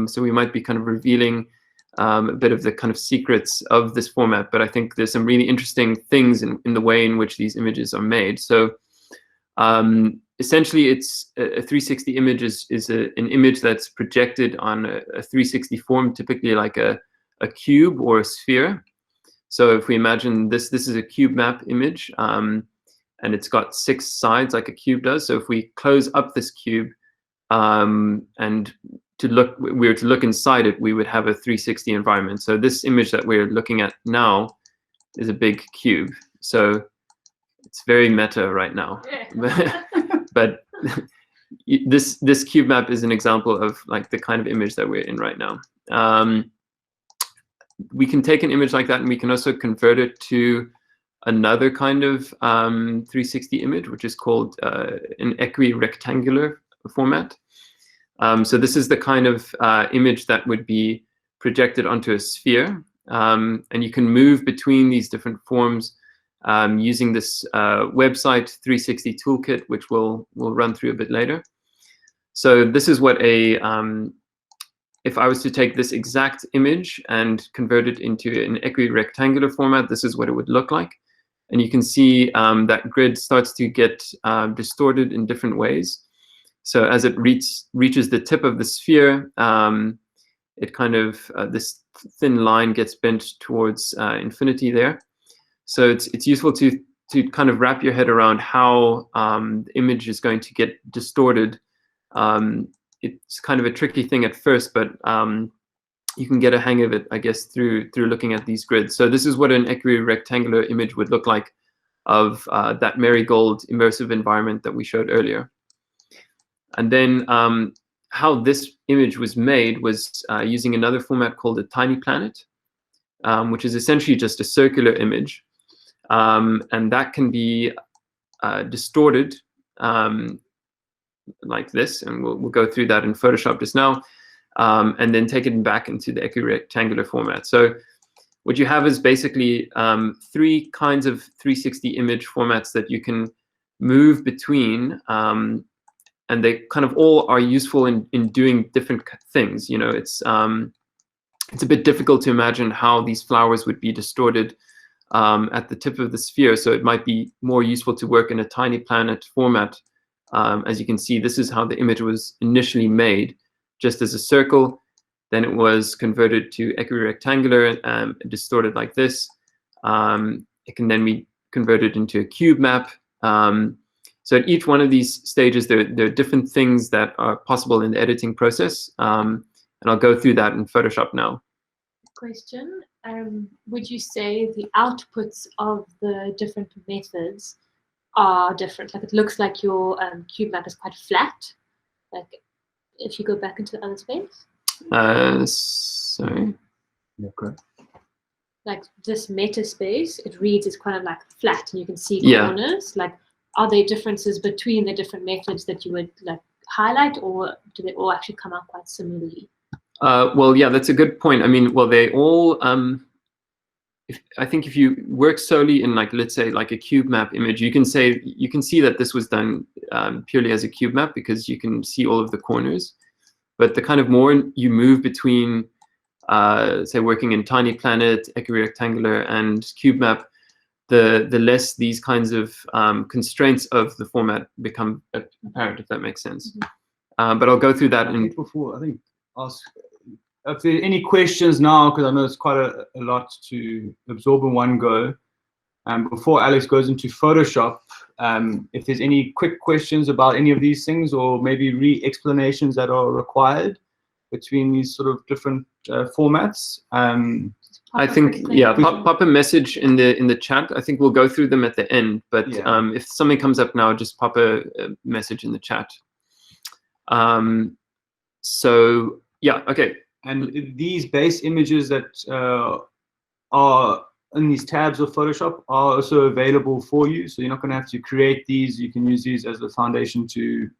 So we might be kind of revealing a bit of the kind of secrets of this format, but I think there's some really interesting things in the way in which these images are made. So essentially, it's a 360 image is an image that's projected on a 360 form, typically like a cube or a sphere. So if we imagine this is a cube map image, and it's got 6 sides like a cube does. So if we close up this cube and were to look inside it, we would have a 360 environment. So this image that we're looking at now is a big cube. So it's very meta right now. But this cube map is an example of like the kind of image that we're in right now. We can take an image like that and we can also convert it to another kind of 360 image, which is called an equi-rectangular format. So this is the kind of image that would be projected onto a sphere. And you can move between these different forms using this website 360 Toolkit, which we'll run through a bit later. So this is what if I was to take this exact image and convert it into an equi-rectangular format, this is what it would look like. And you can see that grid starts to get distorted in different ways. So as it reaches the tip of the sphere, it kind of, this thin line gets bent towards infinity there. So it's useful to kind of wrap your head around how the image is going to get distorted. It's kind of a tricky thing at first, but you can get a hang of it, I guess, through looking at these grids. So this is what an equi-rectangular image would look like of that marigold immersive environment that we showed earlier. And then how this image was made was using another format called a tiny planet, which is essentially just a circular image. And that can be distorted like this, and we'll go through that in Photoshop just now, and then take it back into the equi-rectangular format. So what you have is basically 3 kinds of 360 image formats that you can move between, and they kind of all are useful in doing different things. You know, it's a bit difficult to imagine how these flowers would be distorted at the tip of the sphere, so it might be more useful to work in a tiny planet format. As you can see, this is how the image was initially made, just as a circle. Then it was converted to equi-rectangular and distorted like this. It can then be converted into a cube map. So at each one of these stages, there are different things that are possible in the editing process. And I'll go through that in Photoshop now. Question, would you say the outputs of the different methods are different? Like it looks like your cube map is quite flat. Like if you go back into the other space. Sorry. Yeah, correct. Like this meta space, it reads as kind of like flat, and you can see Yeah. corners. Like, are there differences between the different methods that you would like highlight, or do they all actually come out quite similarly? Well, yeah, that's a good point. I mean, well, they all. I think if you work solely in, like, let's say, like a cube map image, you can see that this was done purely as a cube map because you can see all of the corners. But the kind of more you move between, say, working in tiny planet, equi-rectangular, and cube map, the less these kinds of constraints of the format become apparent, if that makes sense. Mm-hmm. But I'll go through that. Ask if there are any questions now, because I know it's quite a lot to absorb in one go. Before Alex goes into Photoshop, if there's any quick questions about any of these things, or maybe re-explanations that are required between these sort of different formats. I think, yeah, pop a message in the chat. I think we'll go through them at the end, but yeah. If something comes up now, just pop a message in the chat. So yeah, okay. And these base images that are in these tabs of Photoshop are also available for you, so you're not going to have to create these. You can use these as the foundation to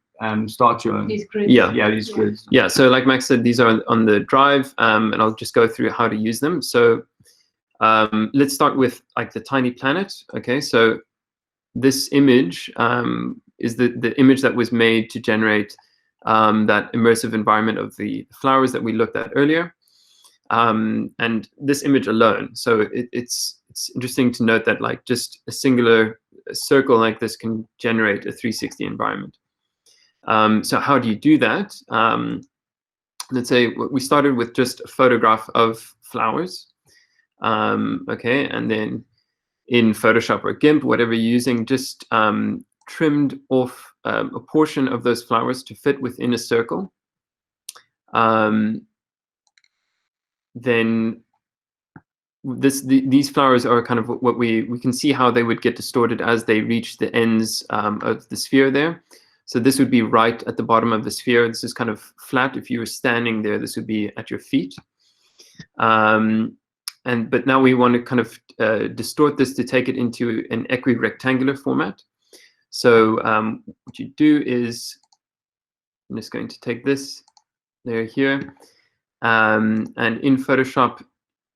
start your own. These grids. Yeah, these grids. Yeah, so like Max said, these are on the drive, and I'll just go through how to use them. So let's start with like the tiny planet. Okay, so this image is the image that was made to generate that immersive environment of the flowers that we looked at earlier. And this image alone. So it's interesting to note that like just a singular circle like this can generate a 360 environment. So how do you do that? Let's say we started with just a photograph of flowers. Okay, and then in Photoshop or GIMP, whatever you're using, just trimmed off a portion of those flowers to fit within a circle. then these flowers are kind of what we can see how they would get distorted as they reach the ends of the sphere there. So this would be right at the bottom of the sphere. This is kind of flat. If you were standing there, this would be at your feet. But now we want to kind of distort this to take it into an equirectangular format. So what you do is, I'm just going to take this layer here, and in Photoshop,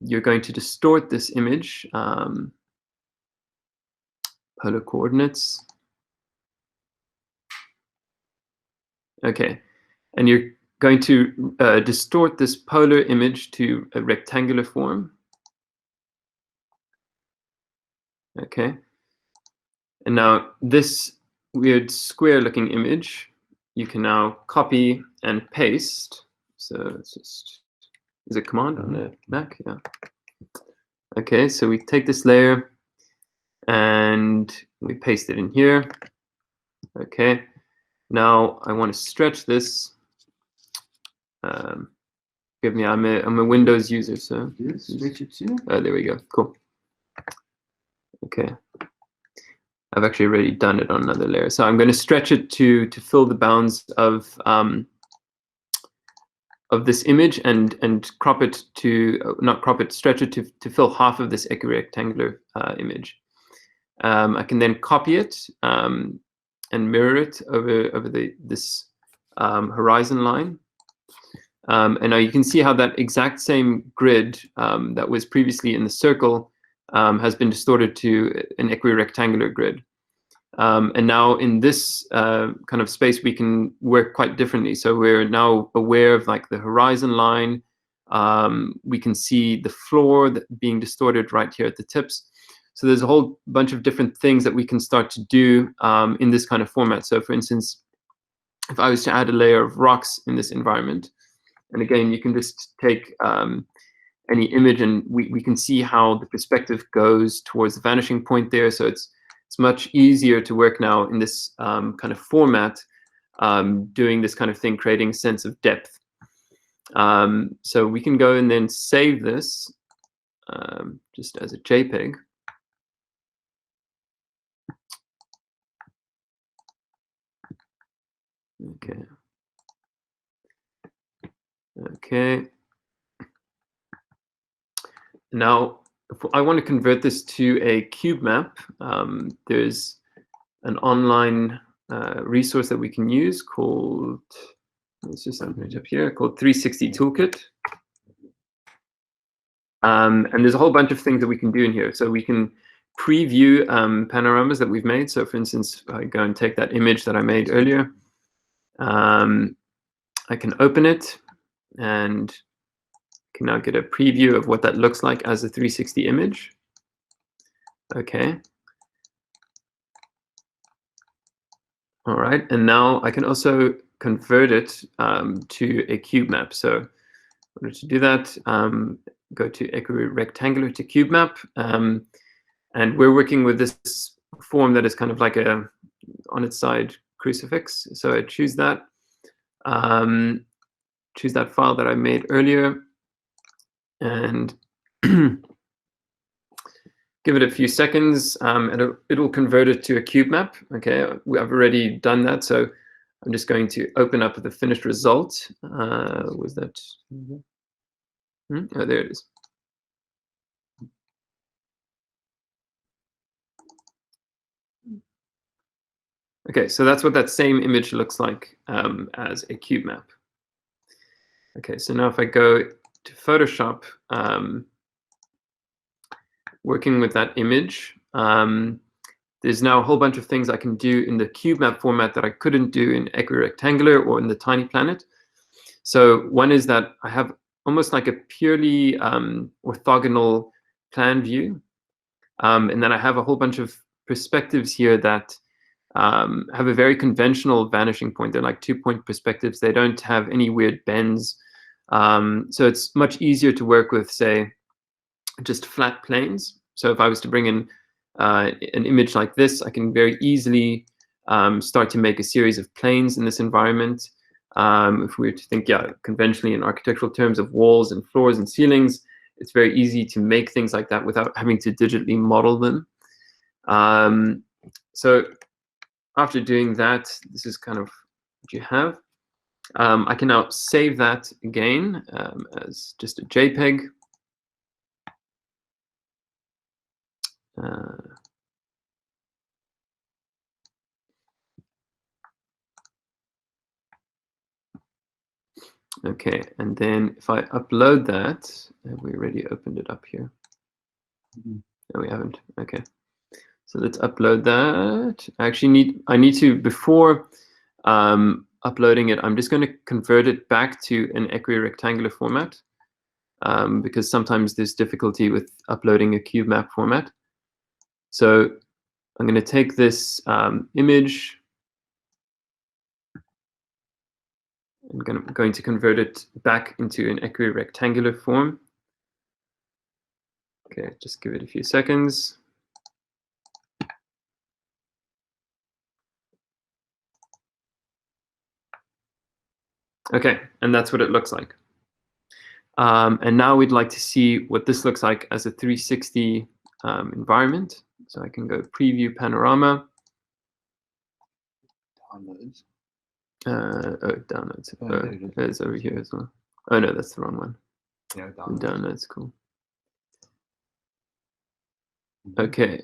you're going to distort this image, polar coordinates. Okay, and you're going to distort this polar image to a rectangular form. Okay, and now this weird square-looking image, you can now copy and paste. So it's just, is it command on the Mac? Yeah. Okay, so we take this layer and we paste it in here. Okay, now I want to stretch this. Give me, I'm a Windows user, so Stretch it too. oh, there we go. Cool. Okay, I've actually already done it on another layer, so I'm going to stretch it to fill the bounds of this image and crop it to not crop it, stretch it to fill half of this equirectangular image. I can then copy it and mirror it over this horizon line. And now you can see how that exact same grid that was previously in the circle has been distorted to an equirectangular grid. And now in this kind of space, we can work quite differently. So we're now aware of like the horizon line. We can see the floor being distorted right here at the tips. So there's a whole bunch of different things that we can start to do in this kind of format. So for instance, if I was to add a layer of rocks in this environment, and again, you can just take any image and we can see how the perspective goes towards the vanishing point there. So it's much easier to work now in this kind of format, doing this kind of thing, creating a sense of depth. So we can go and then save this just as a JPEG. Okay. Okay. Now, if I want to convert this to a cube map, there's an online resource that we can use called, let's just open it up here, called 360 Toolkit. And there's a whole bunch of things that we can do in here. So we can preview panoramas that we've made. So for instance, if I go and take that image that I made earlier, I can open it and can now get a preview of what that looks like as a 360 image. Okay. All right, and now I can also convert it to a cube map. So in order to do that, go to equirectangular to cube map. And we're working with this form that is kind of like a, on its side, crucifix. So I choose that. Choose that file that I made earlier and give it a few seconds and it'll convert it to a cube map. Okay, I've already done that, so I'm just going to open up the finished result. Was that? Oh, there it is. Okay, so that's what that same image looks like as a cube map. Okay, so now if I go to Photoshop, working with that image, there's now a whole bunch of things I can do in the cube map format that I couldn't do in equirectangular or in the tiny planet. So one is that I have almost like a purely orthogonal plan view. And then I have a whole bunch of perspectives here that have a very conventional vanishing point. They're like 2-point perspectives. They don't have any weird bends. So it's much easier to work with, say, just flat planes. So if I was to bring in an image like this, I can very easily start to make a series of planes in this environment. If we were to think, conventionally in architectural terms of walls and floors and ceilings, it's very easy to make things like that without having to digitally model them. So after doing that, this is kind of what you have. I can now save that again as just a JPEG. Okay, and then if I upload that, have we already opened it up here? No, we haven't. Okay, so let's upload that. I need to, before uploading it, I'm just going to convert it back to an equirectangular format because sometimes there's difficulty with uploading a cube map format. So I'm going to take this image. I'm going to convert it back into an equirectangular form. Okay, just give it a few seconds. Okay, and that's what it looks like. And now we'd like to see what this looks like as a 360 environment. So I can go preview panorama. Downloads. Downloads. It's over here as well. Oh no, that's the wrong one. Yeah, downloads, cool. Okay.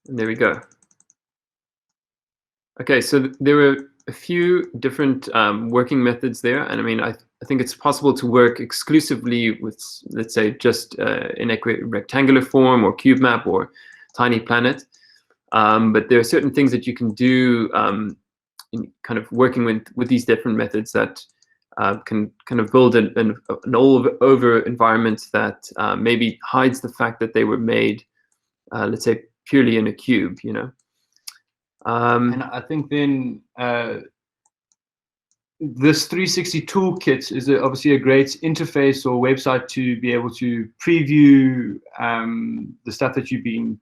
And there we go. Okay, so there were a few different working methods there, and I mean, I think it's possible to work exclusively with, let's say, just in equirectangular form or cube map or tiny planet. But there are certain things that you can do in kind of working with these different methods that can kind of build an all-over environment that maybe hides the fact that they were made, let's say, purely in a cube, you know. And I think then this 360 toolkit is obviously a great interface or website to be able to preview the stuff that you've been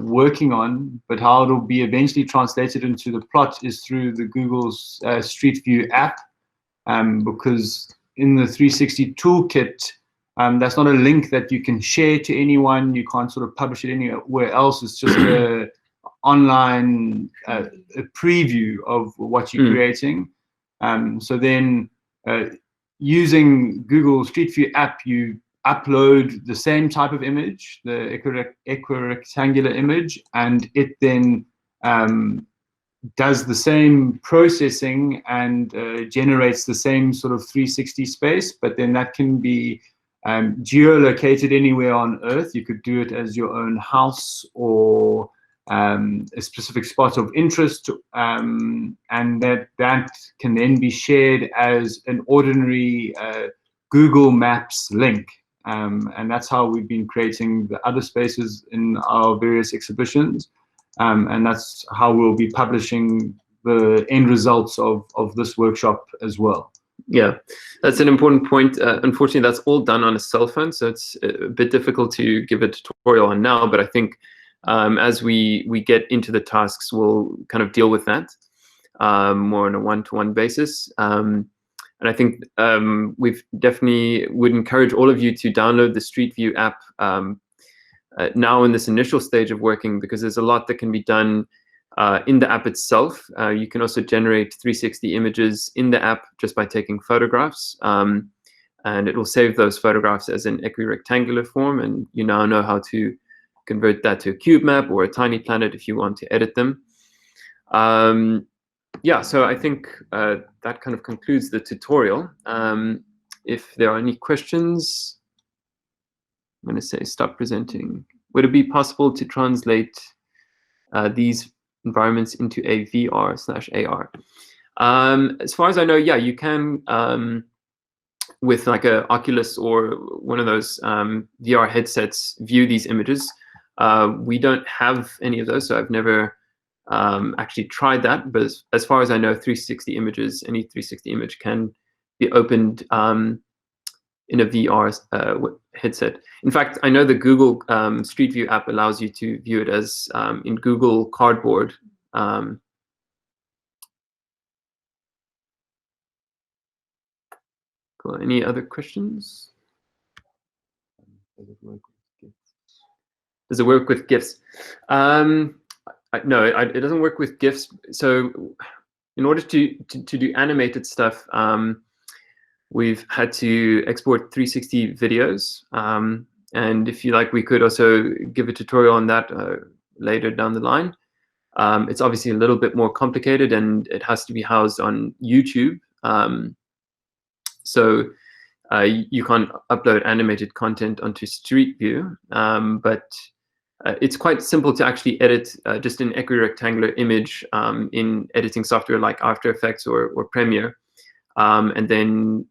working on, but how it'll be eventually translated into the plot is through the Google's Street View app, because in the 360 toolkit, that's not a link that you can share to anyone. You can't sort of publish it anywhere else. It's just a online a preview of what you're creating. So then using Google Street View app, you upload the same type of image, the equirectangular image, and it then does the same processing and generates the same sort of 360 space, but then that can be geolocated anywhere on Earth. You could do it as your own house or a specific spot of interest, and that can then be shared as an ordinary Google Maps link. And that's how we've been creating the other spaces in our various exhibitions. And that's how we'll be publishing the end results of this workshop as well. Yeah, that's an important point. Unfortunately, that's all done on a cell phone, so it's a bit difficult to give a tutorial on now, but I think as we get into the tasks, we'll kind of deal with that more on a one-to-one basis. And I think we've definitely would encourage all of you to download the Street View app now in this initial stage of working, because there's a lot that can be done in the app itself. You can also generate 360 images in the app just by taking photographs. And it will save those photographs as an equirectangular form, and you now know how to convert that to a cube map or a tiny planet if you want to edit them. Yeah, so I think that kind of concludes the tutorial. If there are any questions, I'm going to say stop presenting. Would it be possible to translate these environments into a VR/AR? As far as I know, yeah, you can with like a Oculus or one of those VR headsets view these images. We don't have any of those, so I've never actually tried that. But as far as I know, 360 images, any 360 image can be opened in a VR headset. In fact, I know the Google Street View app allows you to view it as in Google Cardboard. Cool. Any other questions? Does it work with GIFs? No, it doesn't work with GIFs. So in order to do animated stuff, we've had to export 360 videos. And if you like, we could also give a tutorial on that later down the line. It's obviously a little bit more complicated, and it has to be housed on YouTube. So you can't upload animated content onto Street View, but it's quite simple to actually edit just an equirectangular image in editing software like After Effects or Premiere. And then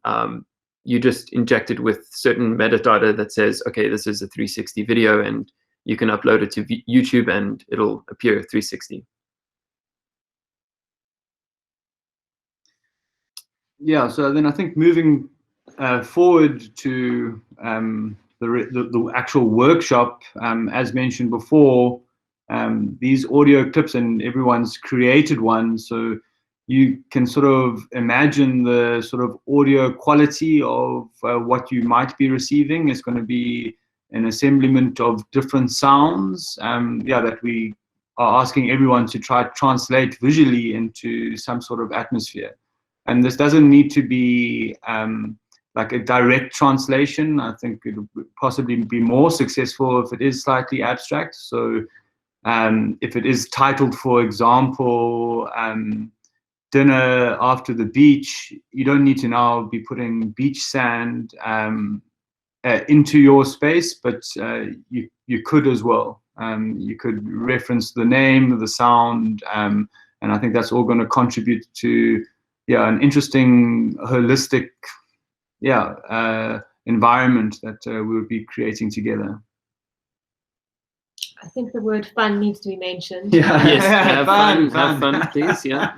you just inject it with certain metadata that says, okay, this is a 360 video, and you can upload it to YouTube and it'll appear 360. Yeah, so then I think moving forward to the actual workshop, as mentioned before, these audio clips, and everyone's created one, so you can sort of imagine the sort of audio quality of what you might be receiving. It's going to be an assemblement of different sounds, that we are asking everyone to try to translate visually into some sort of atmosphere. And this doesn't need to be like a direct translation. I think it would possibly be more successful if it is slightly abstract. So if it is titled, for example, Dinner After the Beach, you don't need to now be putting beach sand into your space, but you could as well. You could reference the name, the sound, and I think that's all going to contribute to an interesting, holistic environment that we'll be creating together. I think the word fun needs to be mentioned. Yeah. Yes, have fun, please. Yeah.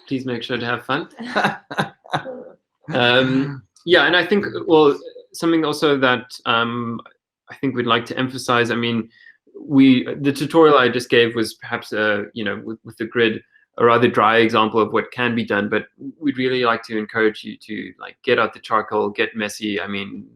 Please make sure to have fun. Yeah, and I think, well, something also that I think we'd like to emphasize, I mean, the tutorial I just gave was perhaps, with the grid, a rather dry example of what can be done, but we'd really like to encourage you to like get out the charcoal, get messy. I mean,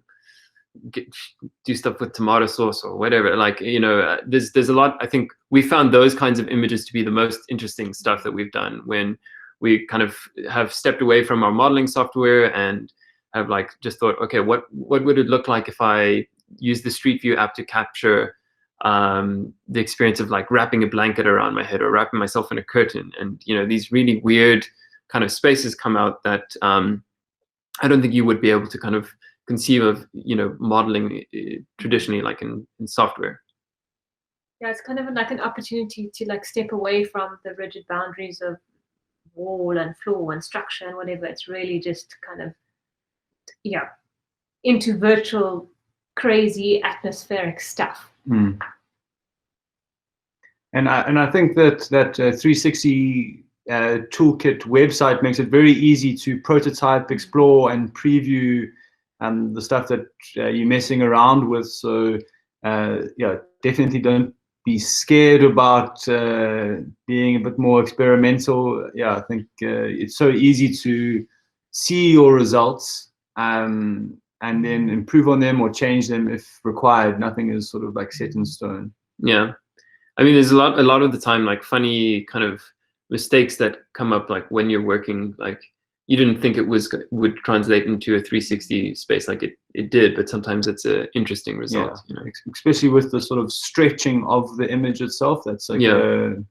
do stuff with tomato sauce or whatever. Like, there's a lot. I think we found those kinds of images to be the most interesting stuff that we've done when we kind of have stepped away from our modeling software and have like just thought, okay, what would it look like if I use the Street View app to capture the experience of like wrapping a blanket around my head or wrapping myself in a curtain, and these really weird kind of spaces come out that I don't think you would be able to kind of conceive of modeling traditionally, like in software. Yeah, it's kind of like an opportunity to like step away from the rigid boundaries of wall and floor and structure and whatever. It's really just kind of into virtual crazy atmospheric stuff. And I think that 360 Toolkit website makes it very easy to prototype, explore, and preview the stuff that you're messing around with. So definitely don't be scared about being a bit more experimental. I think it's so easy to see your results and then improve on them or change them if required. Nothing is sort of like set in stone. Yeah, I mean, there's a lot of the time like funny kind of mistakes that come up, like when you're working, like you didn't think it would translate into a 360 space, like it did, but sometimes it's an interesting result. Especially with the sort of stretching of the image itself. That's like an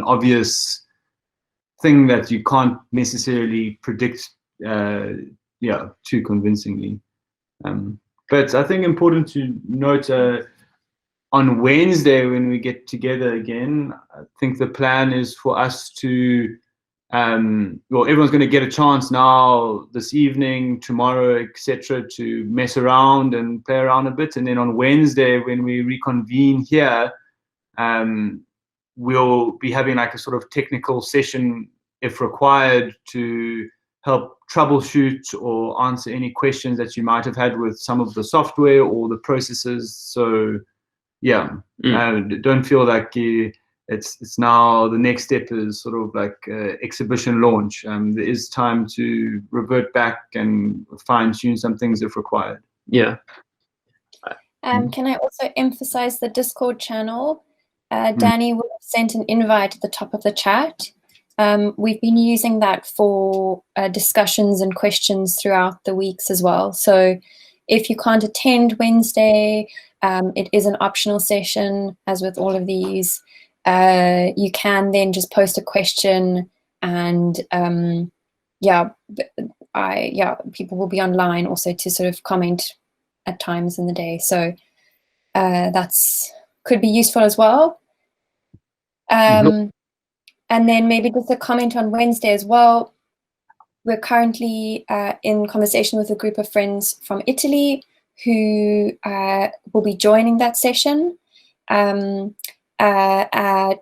obvious thing that you can't necessarily predict too convincingly. But I think important to note, on Wednesday when we get together again, I think the plan is for us to everyone's going to get a chance now this evening, tomorrow, etc., to mess around and play around a bit, and then on Wednesday when we reconvene here, we'll be having like a sort of technical session if required to help troubleshoot or answer any questions that you might have had with some of the software or the processes. So don't feel like it's now the next step is sort of like exhibition launch. There is time to revert back and fine tune some things if required. Yeah. Can I also emphasize the Discord channel? Danny would have sent an invite at the top of the chat. We've been using that for discussions and questions throughout the weeks as well. So if you can't attend Wednesday, it is an optional session, as with all of these. You can then just post a question, and people will be online also to sort of comment at times in the day. So that's could be useful as well. And then maybe just a comment on Wednesday as well. We're currently in conversation with a group of friends from Italy who will be joining that session to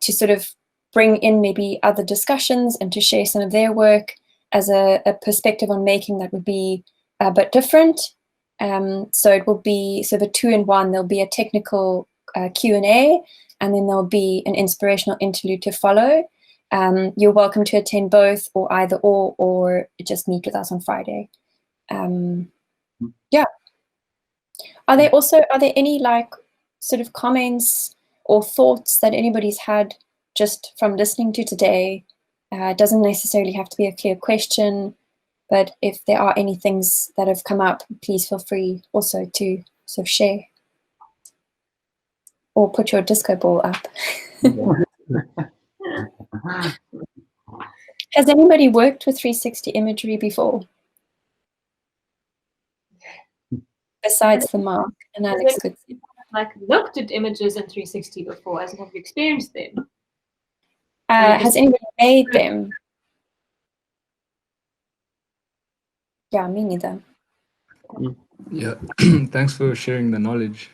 sort of bring in maybe other discussions and to share some of their work as a perspective on making that would be a bit different. So it will be sort of a 2-in-1. There'll be a technical Q&A, and then there'll be an inspirational interlude to follow. You're welcome to attend both, or either or just meet with us on Friday. Yeah. Are there any like sort of comments or thoughts that anybody's had just from listening to today? It doesn't necessarily have to be a clear question, but if there are any things that have come up, please feel free also to sort of share or put your disco ball up. Has anybody worked with 360 imagery before? Besides the MAAK, and Alex could say. Like looked at images in 360 before, as in have you experienced them? Has anybody made them? Yeah, me neither. Yeah, thanks for sharing the knowledge.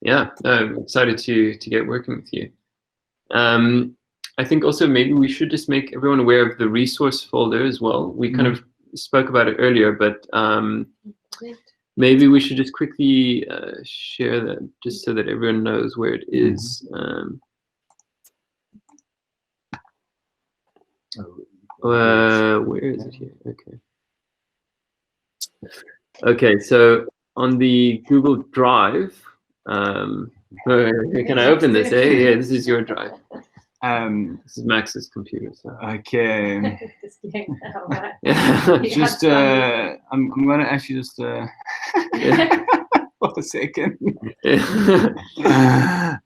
Yeah, I'm excited to get working with you. I think also maybe we should just make everyone aware of the resource folder as well. We kind of spoke about it earlier, but maybe we should just quickly share that just so that everyone knows where it is. Where is it here? Okay. Okay, so on the Google Drive, can I open this? Hey, yeah, this is your drive. This is Max's computer. So. Okay. Just I'm gonna actually just for a second.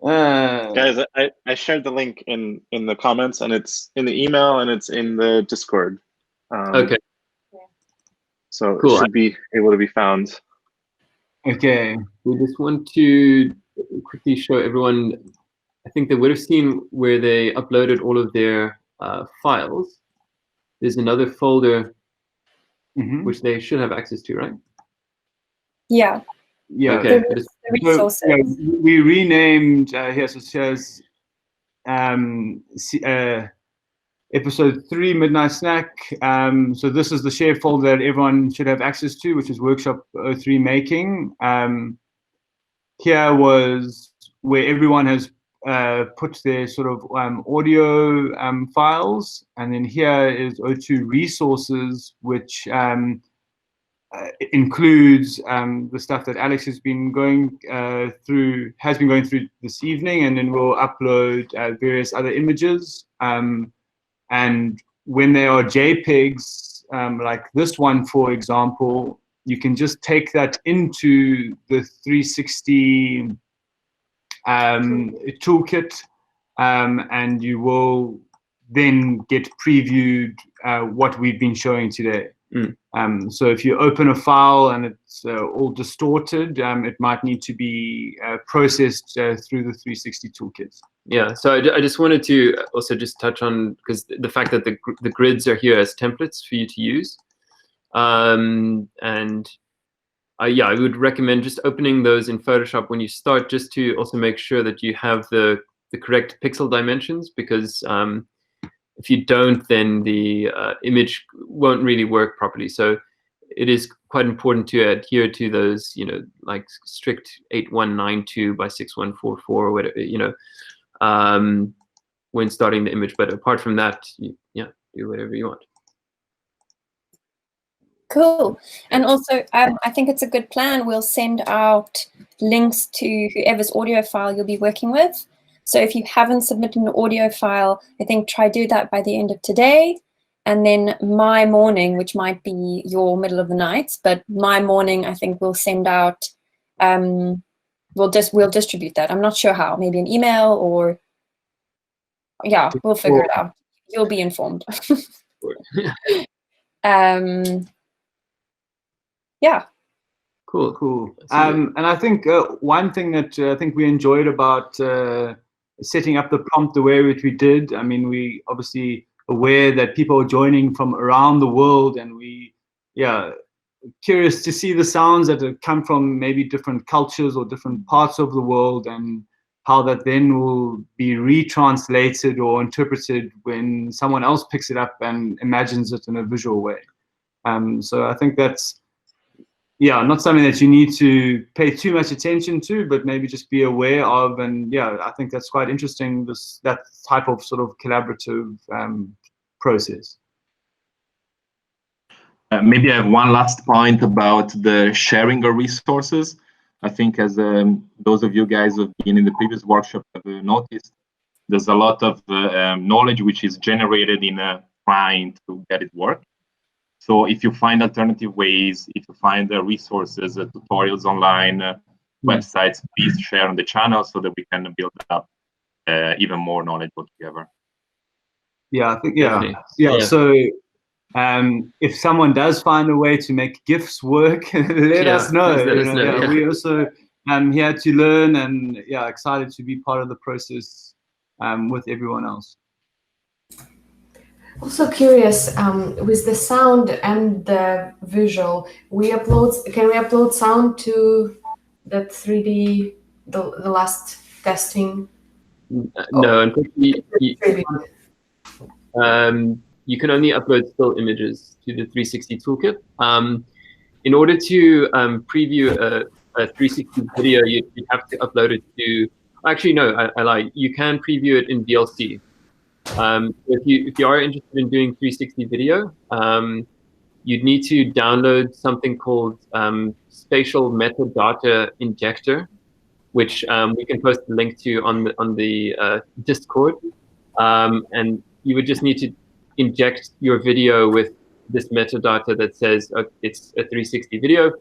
Guys, I shared the link in the comments, and it's in the email, and it's in the Discord. Okay. So cool. It should be able to be found. Okay. We just want to quickly show everyone. I think they would have seen where they uploaded all of their files. There's another folder which they should have access to, right? Yeah. Yeah. Okay. The resources. So, we renamed here, so it says episode 3 Midnight Snack. So this is the share folder that everyone should have access to, which is Workshop 03 Making. Here was where everyone has put their sort of audio files, and then here is O2 resources, which includes the stuff that Alex has been going through this evening, and then we'll upload various other images. And when they are JPEGs, like this one, for example, you can just take that into the 360 toolkit, and you will then get previewed what we've been showing today. So if you open a file and it's all distorted, it might need to be processed through the 360 toolkits. Yeah, so I just wanted to also just touch on, because the fact that the grids are here as templates for you to use. Yeah, I would recommend just opening those in Photoshop when you start, just to also make sure that you have the correct pixel dimensions, because if you don't, then the image won't really work properly. So it is quite important to adhere to those, like strict 8192 by 6144 or whatever, when starting the image. But apart from that, yeah, do whatever you want. Cool. And also, I think it's a good plan. We'll send out links to whoever's audio file you'll be working with. So if you haven't submitted an audio file, I think try do that by the end of today. And then my morning, which might be your middle of the night, but my morning, I think we'll send out, we'll distribute that. I'm not sure how, maybe an email or, yeah, we'll figure it out. You'll be informed. Yeah. Cool. And I think one thing that I think we enjoyed about setting up the prompt the way which we did, I mean, we obviously aware that people are joining from around the world, and curious to see the sounds that have come from maybe different cultures or different parts of the world, and how that then will be retranslated or interpreted when someone else picks it up and imagines it in a visual way. So I think that's, not something that you need to pay too much attention to, but maybe just be aware of. And I think that's quite interesting, that type of sort of collaborative process. Maybe I have one last point about the sharing of resources. I think as those of you guys who have been in the previous workshop have noticed, there's a lot of knowledge which is generated in trying to get it work. So if you find alternative ways, if you find resources, tutorials online, websites, please share on the channel so that we can build up even more knowledge altogether. I think, so if someone does find a way to make GIFs work, let us know. We also here to learn, and excited to be part of the process with everyone else. Also curious, with the sound and the visual, can we upload sound to that 3D, the last testing? No, unfortunately, you can only upload still images to the 360 Toolkit. In order to preview a 360 video, you have to upload it to, actually no, I lied. You can preview it in VLC. If you are interested in doing 360 video, you'd need to download something called spatial metadata injector, which we can post the link to on the Discord, and you would just need to inject your video with this metadata that says it's a 360 video,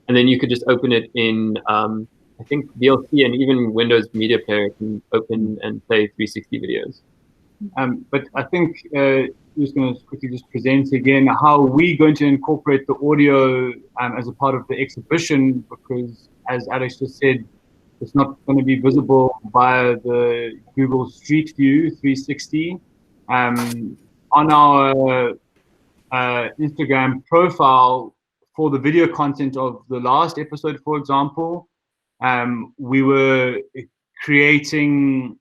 and then you could just open it in I think VLC, and even Windows Media Player can open and play 360 videos. But I think I'm just going to quickly just present again how we're going to incorporate the audio as a part of the exhibition, because as Alex just said, it's not going to be visible via the Google Street View 360. On our Instagram profile for the video content of the last episode, for example, we were creating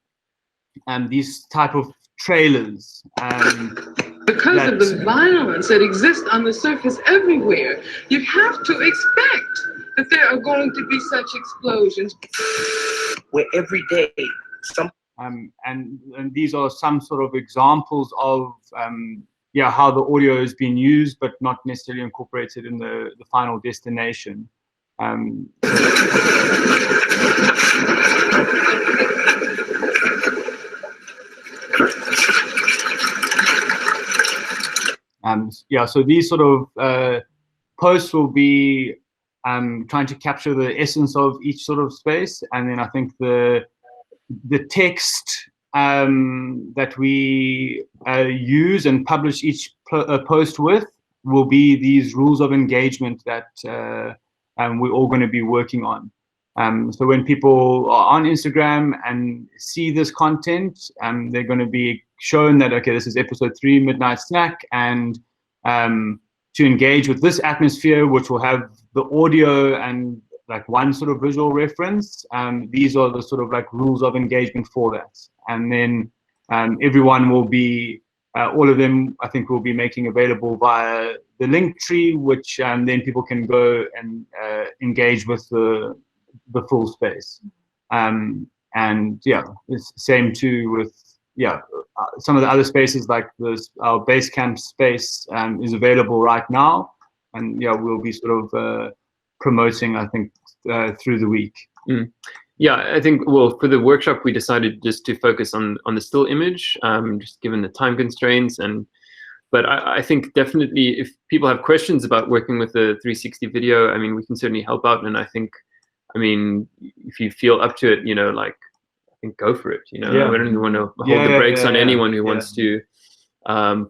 these type of trailers. Because of the violence that exists on the surface everywhere, you have to expect that there are going to be such explosions. Where every day, and these are some sort of examples of how the audio is being used, but not necessarily incorporated in the final destination. So these sort of posts will be trying to capture the essence of each sort of space, and then I think the text that we use and publish each post with will be these rules of engagement that we're all going to be working on. So when people are on Instagram and see this content, they're going to be shown that, okay, this is episode 3, Midnight Snack, and to engage with this atmosphere, which will have the audio and like one sort of visual reference, these are the sort of like rules of engagement for that. And then everyone will be, all of them, I think, will be making available via the link tree, which then people can go and engage with the full space. And yeah, it's the same too with some of the other spaces, like this, our base camp space is available right now, and yeah, we'll be sort of promoting, I think, through the week. Yeah, I think, well, for the workshop, we decided just to focus on the still image, just given the time constraints. But I think definitely if people have questions about working with the 360 video, I mean, we can certainly help out. And I think, I mean, if you feel up to it, you know, like, I think go for it. You know, we don't want to hold the brakes on anyone who wants to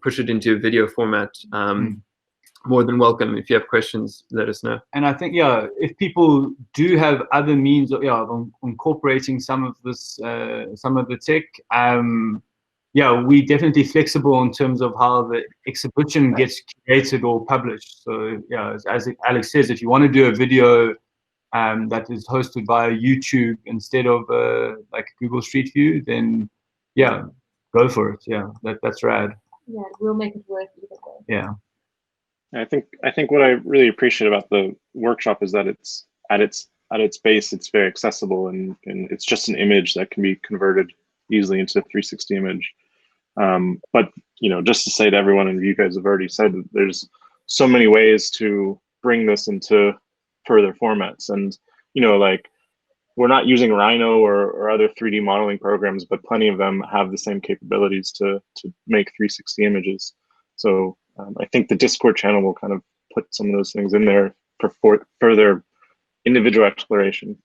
push it into a video format. More than welcome. If you have questions, let us know. And I think, yeah, if people do have other means of incorporating some of this, some of the tech, yeah, we're definitely flexible in terms of how the exhibition gets curated or published. So yeah, as Alex says, if you want to do a video that is hosted via YouTube instead of like Google Street View, then yeah, go for it. Yeah, that's rad. Yeah, we'll make it work either way. Yeah. I think what I really appreciate about the workshop is that it's at its base, it's very accessible, and it's just an image that can be converted easily into a 360 image. But you know, just to say to everyone, and you guys have already said that there's so many ways to bring this into further formats, and you know, like we're not using Rhino or other 3D modeling programs, but plenty of them have the same capabilities to make 360 images. So I think the Discord channel will kind of put some of those things in there for further individual exploration.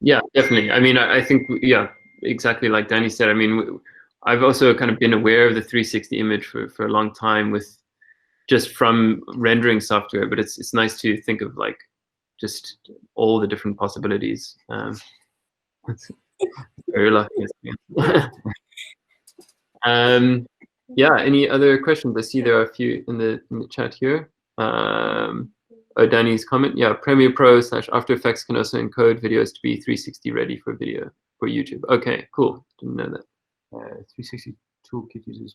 Yeah, definitely. I mean, I think, yeah, exactly like Danny said. I mean, I've also kind of been aware of the 360 image for a long time with just from rendering software, but it's nice to think of like just all the different possibilities. Very lucky. Yeah, any other questions? I see there are a few in the chat here. Oh, Danny's comment. Yeah, Premiere Pro / After Effects can also encode videos to be 360 ready for video for YouTube. Okay, cool. Didn't know that. 360 Toolkit uses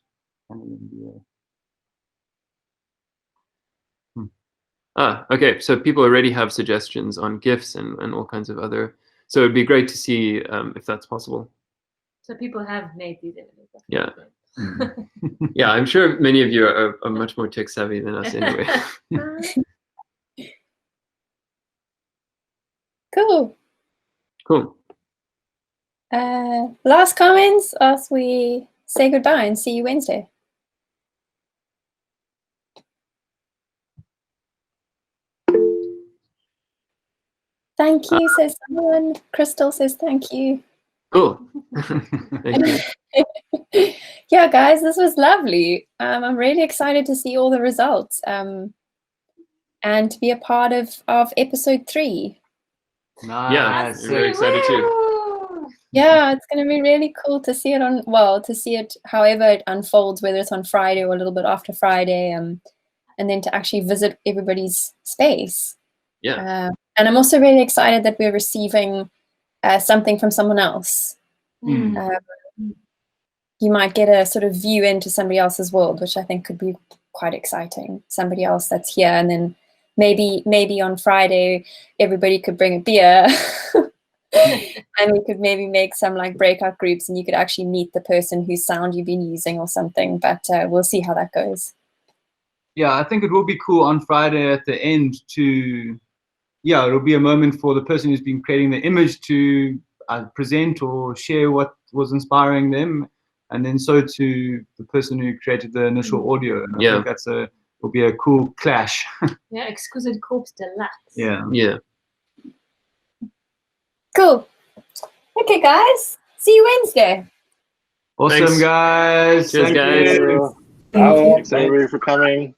okay. So people already have suggestions on GIFs and all kinds of other. So it'd be great to see if that's possible. So people have made these images. Yeah. Yeah, I'm sure many of you are much more tech savvy than us anyway. Cool. Cool. Last comments as we say goodbye and see you Wednesday. Thank you, says someone. Crystal says thank you. Cool. Thank you. Yeah, guys, this was lovely. I'm really excited to see all the results and to be a part of episode 3. Nice. Yeah, I'm very excited too. Yeah, it's going to be really cool to see it to see it however it unfolds, whether it's on Friday or a little bit after Friday, and then to actually visit everybody's space. Yeah. And I'm also really excited that we're receiving something from someone else. You might get a sort of view into somebody else's world, which I think could be quite exciting. Somebody else that's here, and then maybe on Friday everybody could bring a beer and we could maybe make some like breakout groups, and you could actually meet the person whose sound you've been using or something. But we'll see how that goes. Yeah, I think it will be cool on Friday at the end to, yeah, it'll be a moment for the person who's been creating the image to present or share what was inspiring them, and then so to the person who created the initial audio. And I think will be a cool clash. Yeah, Exquisite Corpse Deluxe. Yeah. Yeah. Cool. Okay, guys. See you Wednesday. Awesome, Thanks. guys. Cheers, Thank guys. you. Thanks everybody for coming.